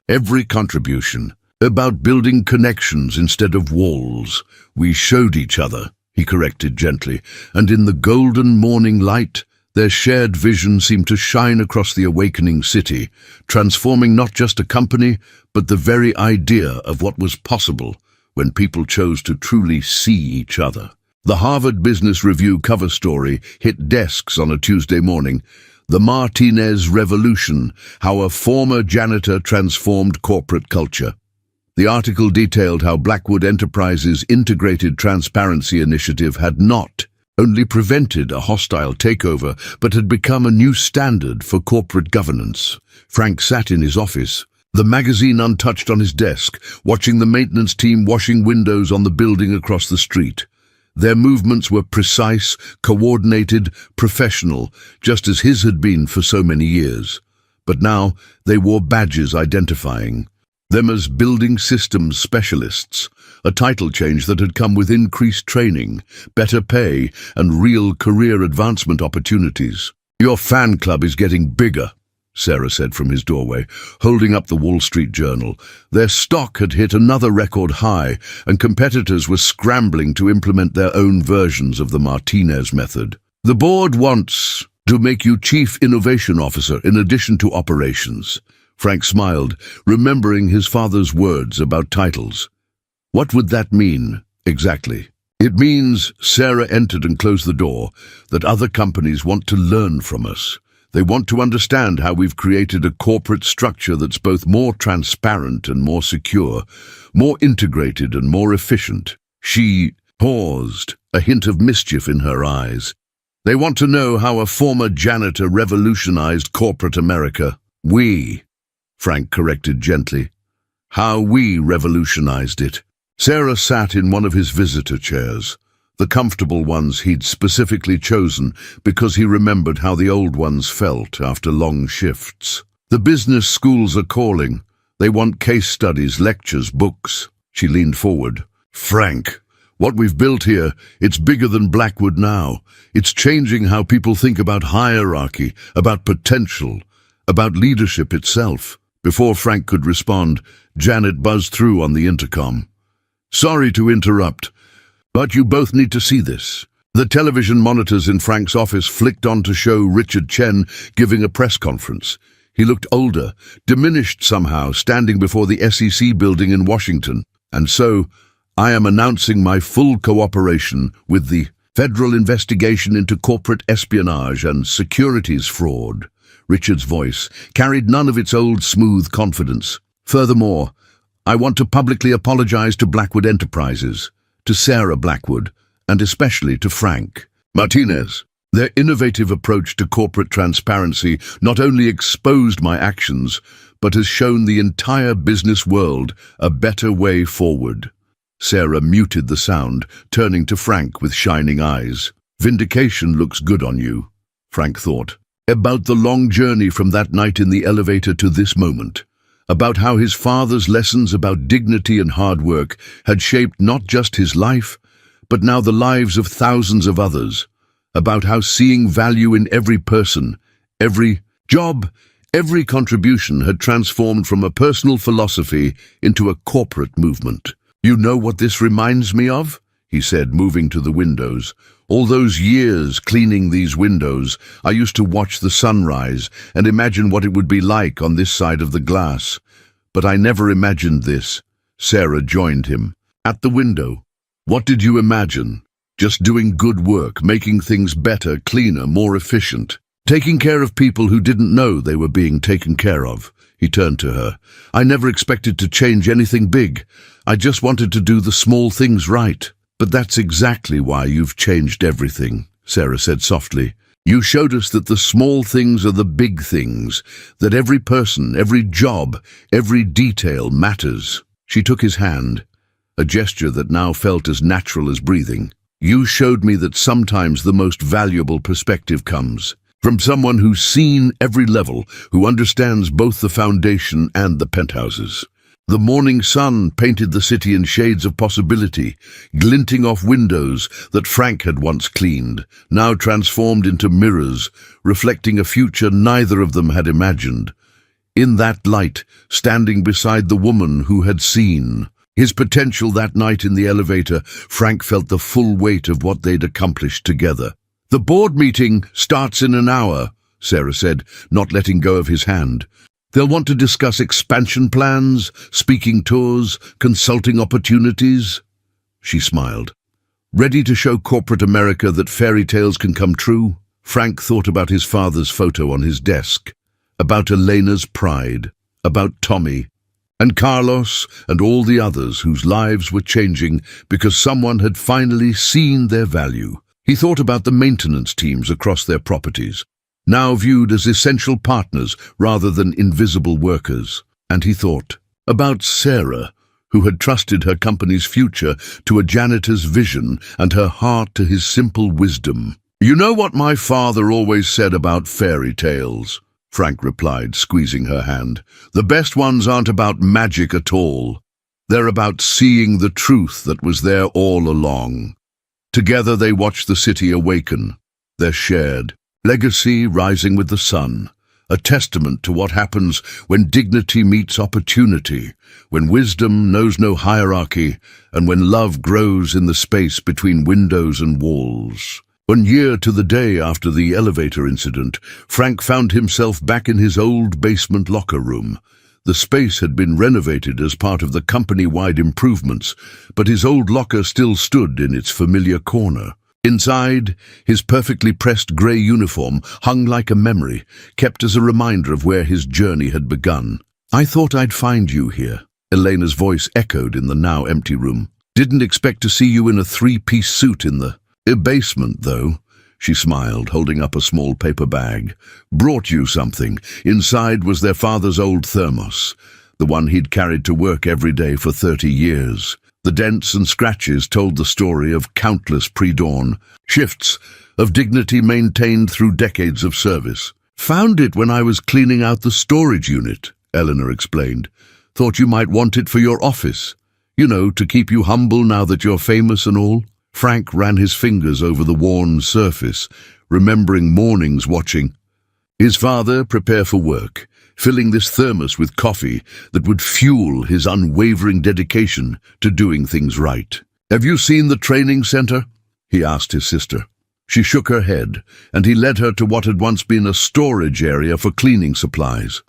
every contribution, about building connections instead of walls. "We showed each other," he corrected gently, and in the golden morning light, their shared vision seemed to shine across the awakening city, transforming not just a company, but the very idea of what was possible when people chose to truly see each other. The Harvard Business Review cover story hit desks on a Tuesday morning. The Martinez Revolution, how a former janitor transformed corporate culture. The article detailed how Blackwood Enterprises' integrated transparency initiative had not only prevented a hostile takeover, but had become a new standard for corporate governance. Frank sat in his office, the magazine untouched on his desk, watching the maintenance team washing windows on the building across the street. Their movements were precise, coordinated, professional, just as his had been for so many years. But now they wore badges identifying them as building systems specialists, a title change that had come with increased training, better pay, and real career advancement opportunities. "Your fan club is getting bigger," Sarah said from his doorway, holding up the Wall Street Journal. Their stock had hit another record high, and competitors were scrambling to implement their own versions of the Martinez method. "The board wants to make you Chief Innovation Officer in addition to operations." Frank smiled, remembering his father's words about titles. What would that mean, exactly? "It means," Sarah entered and closed the door, "that other companies want to learn from us. They want to understand how we've created a corporate structure that's both more transparent and more secure, more integrated and more efficient." She paused, a hint of mischief in her eyes. "They want to know how a former janitor revolutionized corporate America." "We," Frank corrected gently. "How we revolutionized it." Sarah sat in one of his visitor chairs, the comfortable ones he'd specifically chosen because he remembered how the old ones felt after long shifts. "The business schools are calling. They want case studies, lectures, books." She leaned forward. "Frank, what we've built here, it's bigger than Blackwood now. It's changing how people think about hierarchy, about potential, about leadership itself." Before Frank could respond, Janet buzzed through on the intercom. "Sorry to interrupt, but you both need to see this." The television monitors in Frank's office flicked on to show Richard Chen giving a press conference. He looked older, diminished somehow, standing before the SEC building in Washington. "And so, I am announcing my full cooperation with the federal investigation into corporate espionage and securities fraud." Richard's voice carried none of its old smooth confidence. "Furthermore, I want to publicly apologize to Blackwood Enterprises, to Sarah Blackwood, and especially to Frank Martinez. Their innovative approach to corporate transparency not only exposed my actions, but has shown the entire business world a better way forward." Sarah muted the sound, turning to Frank with shining eyes. "Vindication looks good on you," Frank thought. About the long journey from that night in the elevator to this moment. About how his father's lessons about dignity and hard work had shaped not just his life, but now the lives of thousands of others. About how seeing value in every person, every job, every contribution had transformed from a personal philosophy into a corporate movement. "You know what this reminds me of?" he said, moving to the windows. "All those years cleaning these windows, I used to watch the sunrise and imagine what it would be like on this side of the glass. But I never imagined this." Sarah joined him. "At the window, what did you imagine? Just doing good work, making things better, cleaner, more efficient. Taking care of people who didn't know they were being taken care of." He turned to her. "I never expected to change anything big. I just wanted to do the small things right." "But that's exactly why you've changed everything," Sarah said softly. "You showed us that the small things are the big things, that every person, every job, every detail matters." She took his hand, a gesture that now felt as natural as breathing. "You showed me that sometimes the most valuable perspective comes from someone who's seen every level, who understands both the foundation and the penthouses." The morning sun painted the city in shades of possibility, glinting off windows that Frank had once cleaned, now transformed into mirrors, reflecting a future neither of them had imagined. In that light, standing beside the woman who had seen his potential that night in the elevator, Frank felt the full weight of what they'd accomplished together. "The board meeting starts in an hour," Sarah said, not letting go of his hand. "They'll want to discuss expansion plans, speaking tours, consulting opportunities." She smiled. "Ready to show corporate America that fairy tales can come true?" Frank thought about his father's photo on his desk, about Elena's pride, about Tommy, and Carlos and all the others whose lives were changing because someone had finally seen their value. He thought about the maintenance teams across their properties, now viewed as essential partners rather than invisible workers. And he thought about Sarah, who had trusted her company's future to a janitor's vision and her heart to his simple wisdom. "You know what my father always said about fairy tales?" Frank replied, squeezing her hand. "The best ones aren't about magic at all. They're about seeing the truth that was there all along." Together they watched the city awaken, their shared legacy rising with the sun, a testament to what happens when dignity meets opportunity, when wisdom knows no hierarchy, and when love grows in the space between windows and walls. 1 year to the day after the elevator incident, Frank found himself back in his old basement locker room. The space had been renovated as part of the company-wide improvements, but his old locker still stood in its familiar corner. Inside, his perfectly pressed grey uniform hung like a memory, kept as a reminder of where his journey had begun. "I thought I'd find you here," Elena's voice echoed in the now empty room. "Didn't expect to see you in a 3-piece suit in the basement, though." She smiled, holding up a small paper bag. "Brought you something." Inside was their father's old thermos, the one he'd carried to work every day for 30 years. The dents and scratches told the story of countless pre-dawn shifts, of dignity maintained through decades of service. "Found it when I was cleaning out the storage unit," Eleanor explained. "Thought you might want it for your office. You know, to keep you humble now that you're famous and all." Frank ran his fingers over the worn surface, remembering mornings watching his father prepare for work, filling this thermos with coffee that would fuel his unwavering dedication to doing things right. "Have you seen the training center?" he asked his sister. She shook her head, and he led her to what had once been a storage area for cleaning supplies.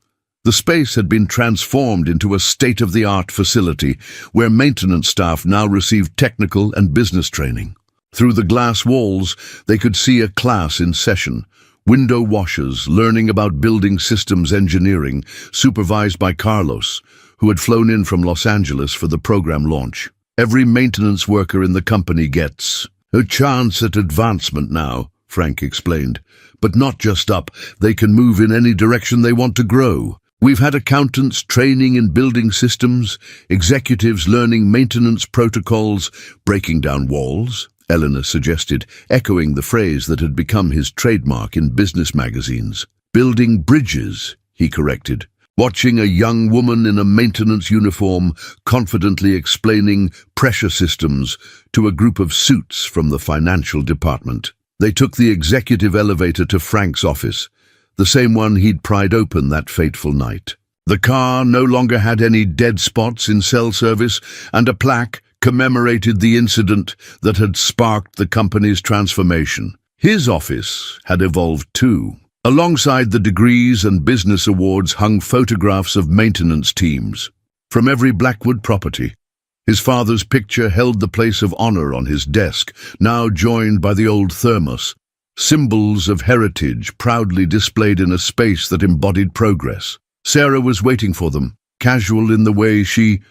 The space had been transformed into a state-of-the-art facility where maintenance staff now received technical and business training. Through the glass walls, they could see a class in session, window washers learning about building systems engineering, supervised by Carlos, who had flown in from Los Angeles for the program launch. "Every maintenance worker in the company gets a chance at advancement now," Frank explained. "But not just up, they can move in any direction they want to grow. We've had accountants training in building systems, executives learning maintenance protocols, breaking down walls," Eleanor suggested, echoing the phrase that had become his trademark in business magazines. "Building bridges," he corrected, watching a young woman in a maintenance uniform confidently explaining pressure systems to a group of suits from the financial department. They took the executive elevator to Frank's office, the same one he'd pried open that fateful night. The car no longer had any dead spots in cell service, and a plaque commemorated the incident that had sparked the company's transformation. His office had evolved too. Alongside the degrees and business awards hung photographs of maintenance teams from every Blackwood property. His father's picture held the place of honor on his desk, now joined by the old thermos, symbols of heritage proudly displayed in a space that embodied progress. Sarah was waiting for them, casual in the way she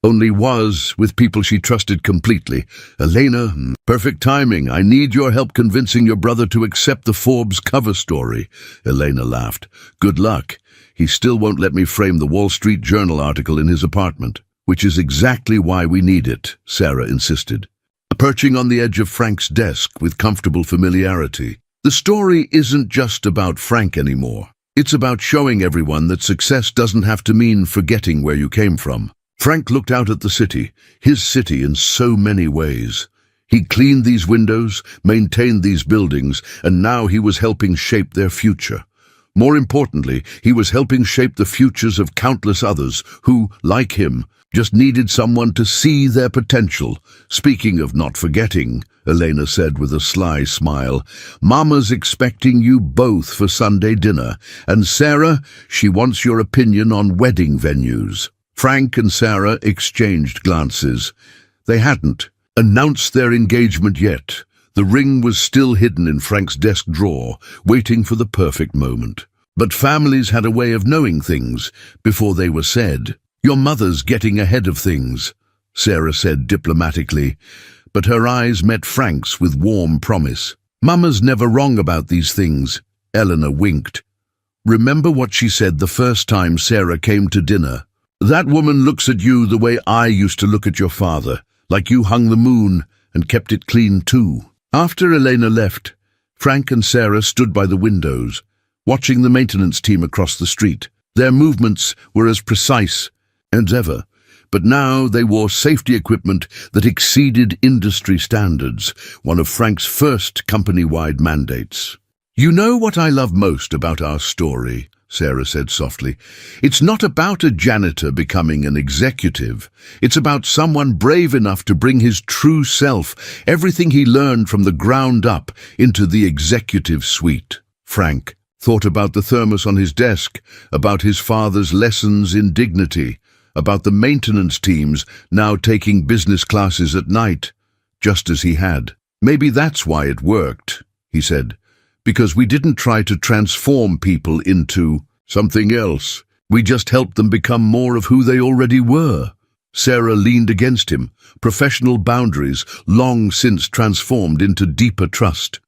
only was with people she trusted completely. "Elena, perfect timing. I need your help convincing your brother to accept the Forbes cover story." Elena laughed. "Good luck. He still won't let me frame the Wall Street Journal article in his apartment." "Which is exactly why we need it," Sarah insisted, perching on the edge of Frank's desk with comfortable familiarity. "The story isn't just about Frank anymore. It's about showing everyone that success doesn't have to mean forgetting where you came from." Frank looked out at the city, his city in so many ways. He cleaned these windows, maintained these buildings, and now he was helping shape their future. More importantly, he was helping shape the futures of countless others who, like him, just needed someone to see their potential. "Speaking of not forgetting," Elena said with a sly smile, "Mama's expecting you both for Sunday dinner, and Sarah, she wants your opinion on wedding venues." Frank and Sarah exchanged glances. They hadn't announced their engagement yet. The ring was still hidden in Frank's desk drawer, waiting for the perfect moment. But families had a way of knowing things before they were said. "Your mother's getting ahead of things," Sarah said diplomatically, but her eyes met Frank's with warm promise. "Mama's never wrong about these things," Eleanor winked. "Remember what she said the first time Sarah came to dinner? That woman looks at you the way I used to look at your father, like you hung the moon and kept it clean too." After Elena left, Frank and Sarah stood by the windows, watching the maintenance team across the street. Their movements were as precise as ever, but now they wore safety equipment that exceeded industry standards, one of Frank's first company-wide mandates. "You know what I love most about our story?" Sarah said softly. "It's not about a janitor becoming an executive. It's about someone brave enough to bring his true self, everything he learned from the ground up, into the executive suite." Frank thought about the thermos on his desk, about his father's lessons in dignity, about the maintenance teams now taking business classes at night, just as he had. "Maybe that's why it worked," he said. "Because we didn't try to transform people into something else. We just helped them become more of who they already were." Sarah leaned against him, professional boundaries long since transformed into deeper trust.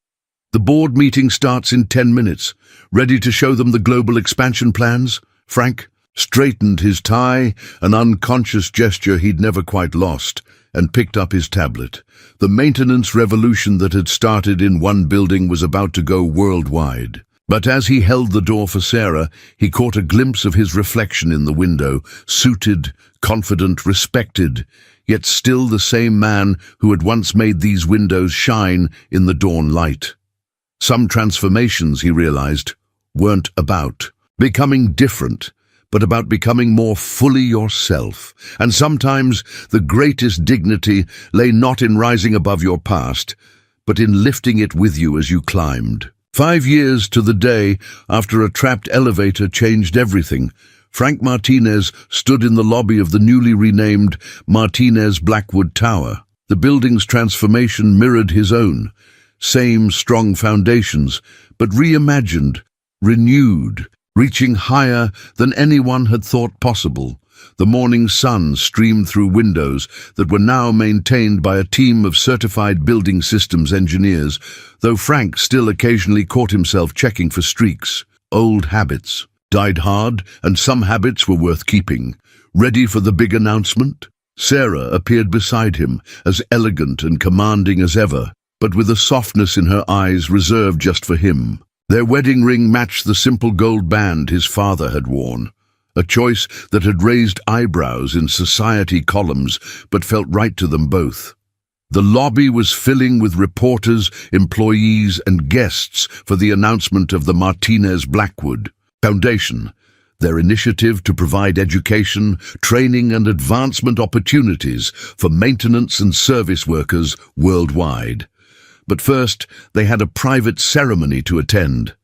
"The board meeting starts in 10 minutes. Ready to show them the global expansion plans?" Frank straightened his tie, an unconscious gesture he'd never quite lost, and picked up his tablet. The maintenance revolution that had started in one building was about to go worldwide. But as he held the door for Sarah, he caught a glimpse of his reflection in the window, suited, confident, respected, yet still the same man who had once made these windows shine in the dawn light. Some transformations, he realized, weren't about becoming different. but about becoming more fully yourself. And sometimes the greatest dignity lay not in rising above your past, but in lifting it with you as you climbed. 5 years to the day after a trapped elevator changed everything, Frank Martinez stood in the lobby of the newly renamed Martinez Blackwood Tower. The building's transformation mirrored his own. Same strong foundations, but reimagined, renewed, reaching higher than anyone had thought possible. The morning sun streamed through windows that were now maintained by a team of certified building systems engineers, though Frank still occasionally caught himself checking for streaks. Old habits died hard, and some habits were worth keeping. Ready for the big announcement? Sarah appeared beside him, as elegant and commanding as ever, but with a softness in her eyes reserved just for him. Their wedding ring matched the simple gold band his father had worn, a choice that had raised eyebrows in society columns but felt right to them both. The lobby was filling with reporters, employees, and guests for the announcement of the Martinez Blackwood Foundation, their initiative to provide education, training, and advancement opportunities for maintenance and service workers worldwide. But first, they had a private ceremony to attend.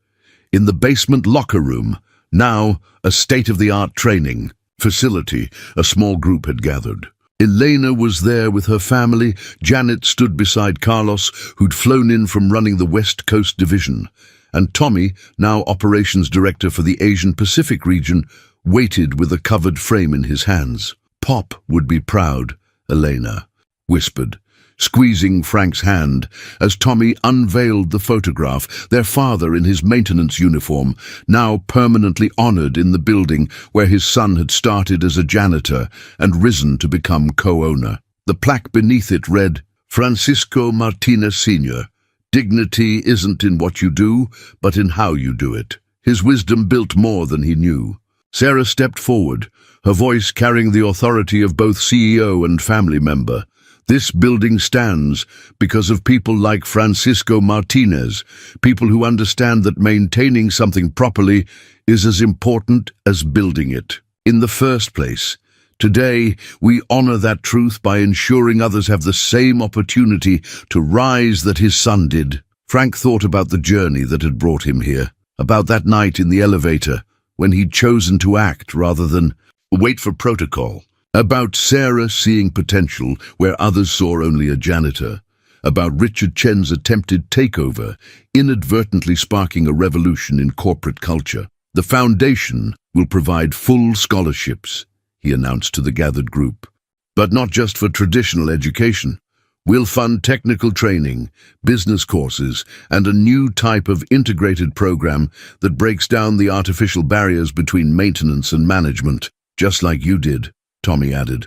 In the basement locker room, now a state-of-the-art training facility, a small group had gathered. Elena was there with her family. Janet stood beside Carlos, who'd flown in from running the West Coast Division. And Tommy, now operations director for the Asian Pacific region, waited with a covered frame in his hands. "Pop would be proud," Elena whispered, squeezing Frank's hand as Tommy unveiled the photograph, their father in his maintenance uniform, now permanently honored in the building where his son had started as a janitor and risen to become co-owner. The plaque beneath it read, "Francisco Martinez Sr., dignity isn't in what you do, but in how you do it." His wisdom built more than he knew. Sarah stepped forward, her voice carrying the authority of both CEO and family member. "This building stands because of people like Francisco Martinez, people who understand that maintaining something properly is as important as building it in the first place. Today, we honor that truth by ensuring others have the same opportunity to rise that his son did." Frank thought about the journey that had brought him here, about that night in the elevator when he'd chosen to act rather than wait for protocol, about Sarah seeing potential where others saw only a janitor, about Richard Chen's attempted takeover, inadvertently sparking a revolution in corporate culture. "The foundation will provide full scholarships," he announced to the gathered group. "But not just for traditional education. We'll fund technical training, business courses, and a new type of integrated program that breaks down the artificial barriers between maintenance and management, just like you did," Tommy added.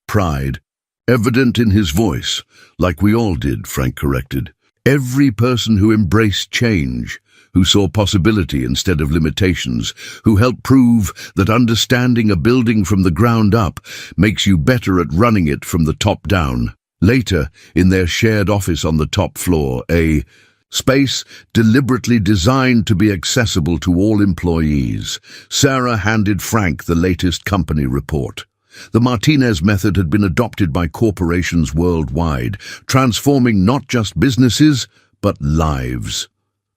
Pride evident in his voice, "like we all did," Frank corrected. "Every person who embraced change, who saw possibility instead of limitations, who helped prove that understanding a building from the ground up makes you better at running it from the top down." Later, in their shared office on the top floor, a space deliberately designed to be accessible to all employees, Sarah handed Frank the latest company report. The Martinez method had been adopted by corporations worldwide, transforming not just businesses, but lives.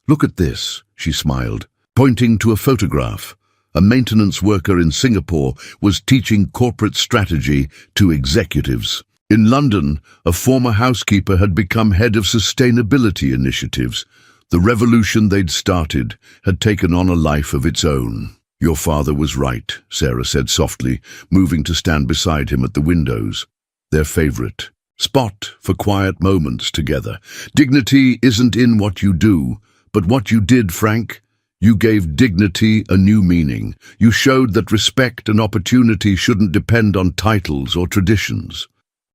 "Look at this," she smiled, pointing to a photograph. A maintenance worker in Singapore was teaching corporate strategy to executives. In London, a former housekeeper had become head of sustainability initiatives. The revolution they'd started had taken on a life of its own. "Your father was right," Sarah said softly, moving to stand beside him at the windows, their favorite spot for quiet moments together. "Dignity isn't in what you do, but what you did, Frank. You gave dignity a new meaning. You showed that respect and opportunity shouldn't depend on titles or traditions."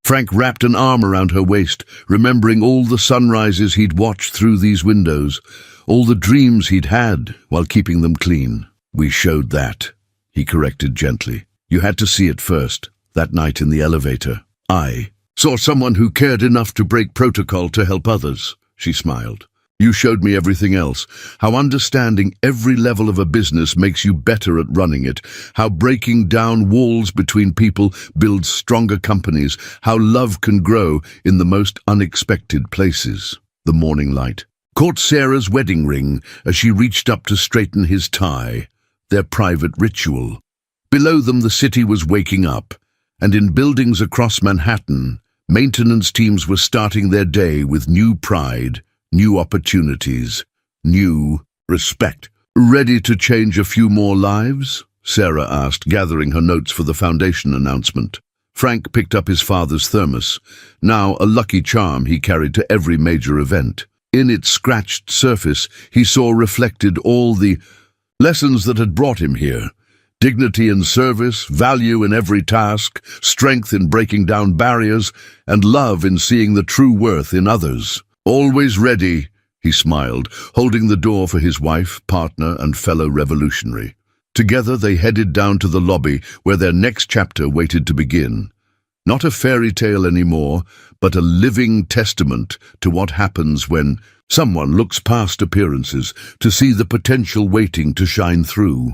Frank wrapped an arm around her waist, remembering all the sunrises he'd watched through these windows, all the dreams he'd had while keeping them clean. "We showed that," he corrected gently. "You had to see it first, that night in the elevator." "I saw someone who cared enough to break protocol to help others," she smiled. You showed me everything else. How understanding every level of a business makes you better at running it. How breaking down walls between people builds stronger companies. How love can grow in the most unexpected places. The morning light caught Sarah's wedding ring as she reached up to straighten his tie, their private ritual. Below them the city was waking up, and in buildings across Manhattan, maintenance teams were starting their day with new pride, new opportunities, new respect. Ready to change a few more lives? Sarah asked, gathering her notes for the foundation announcement. Frank picked up his father's thermos, now a lucky charm he carried to every major event. In its scratched surface, he saw reflected all the lessons that had brought him here. Dignity in service, value in every task, strength in breaking down barriers, and love in seeing the true worth in others. Always ready, he smiled, holding the door for his wife, partner, and fellow revolutionary. Together they headed down to the lobby where their next chapter waited to begin. Not a fairy tale anymore, but a living testament to what happens when someone looks past appearances to see the potential waiting to shine through.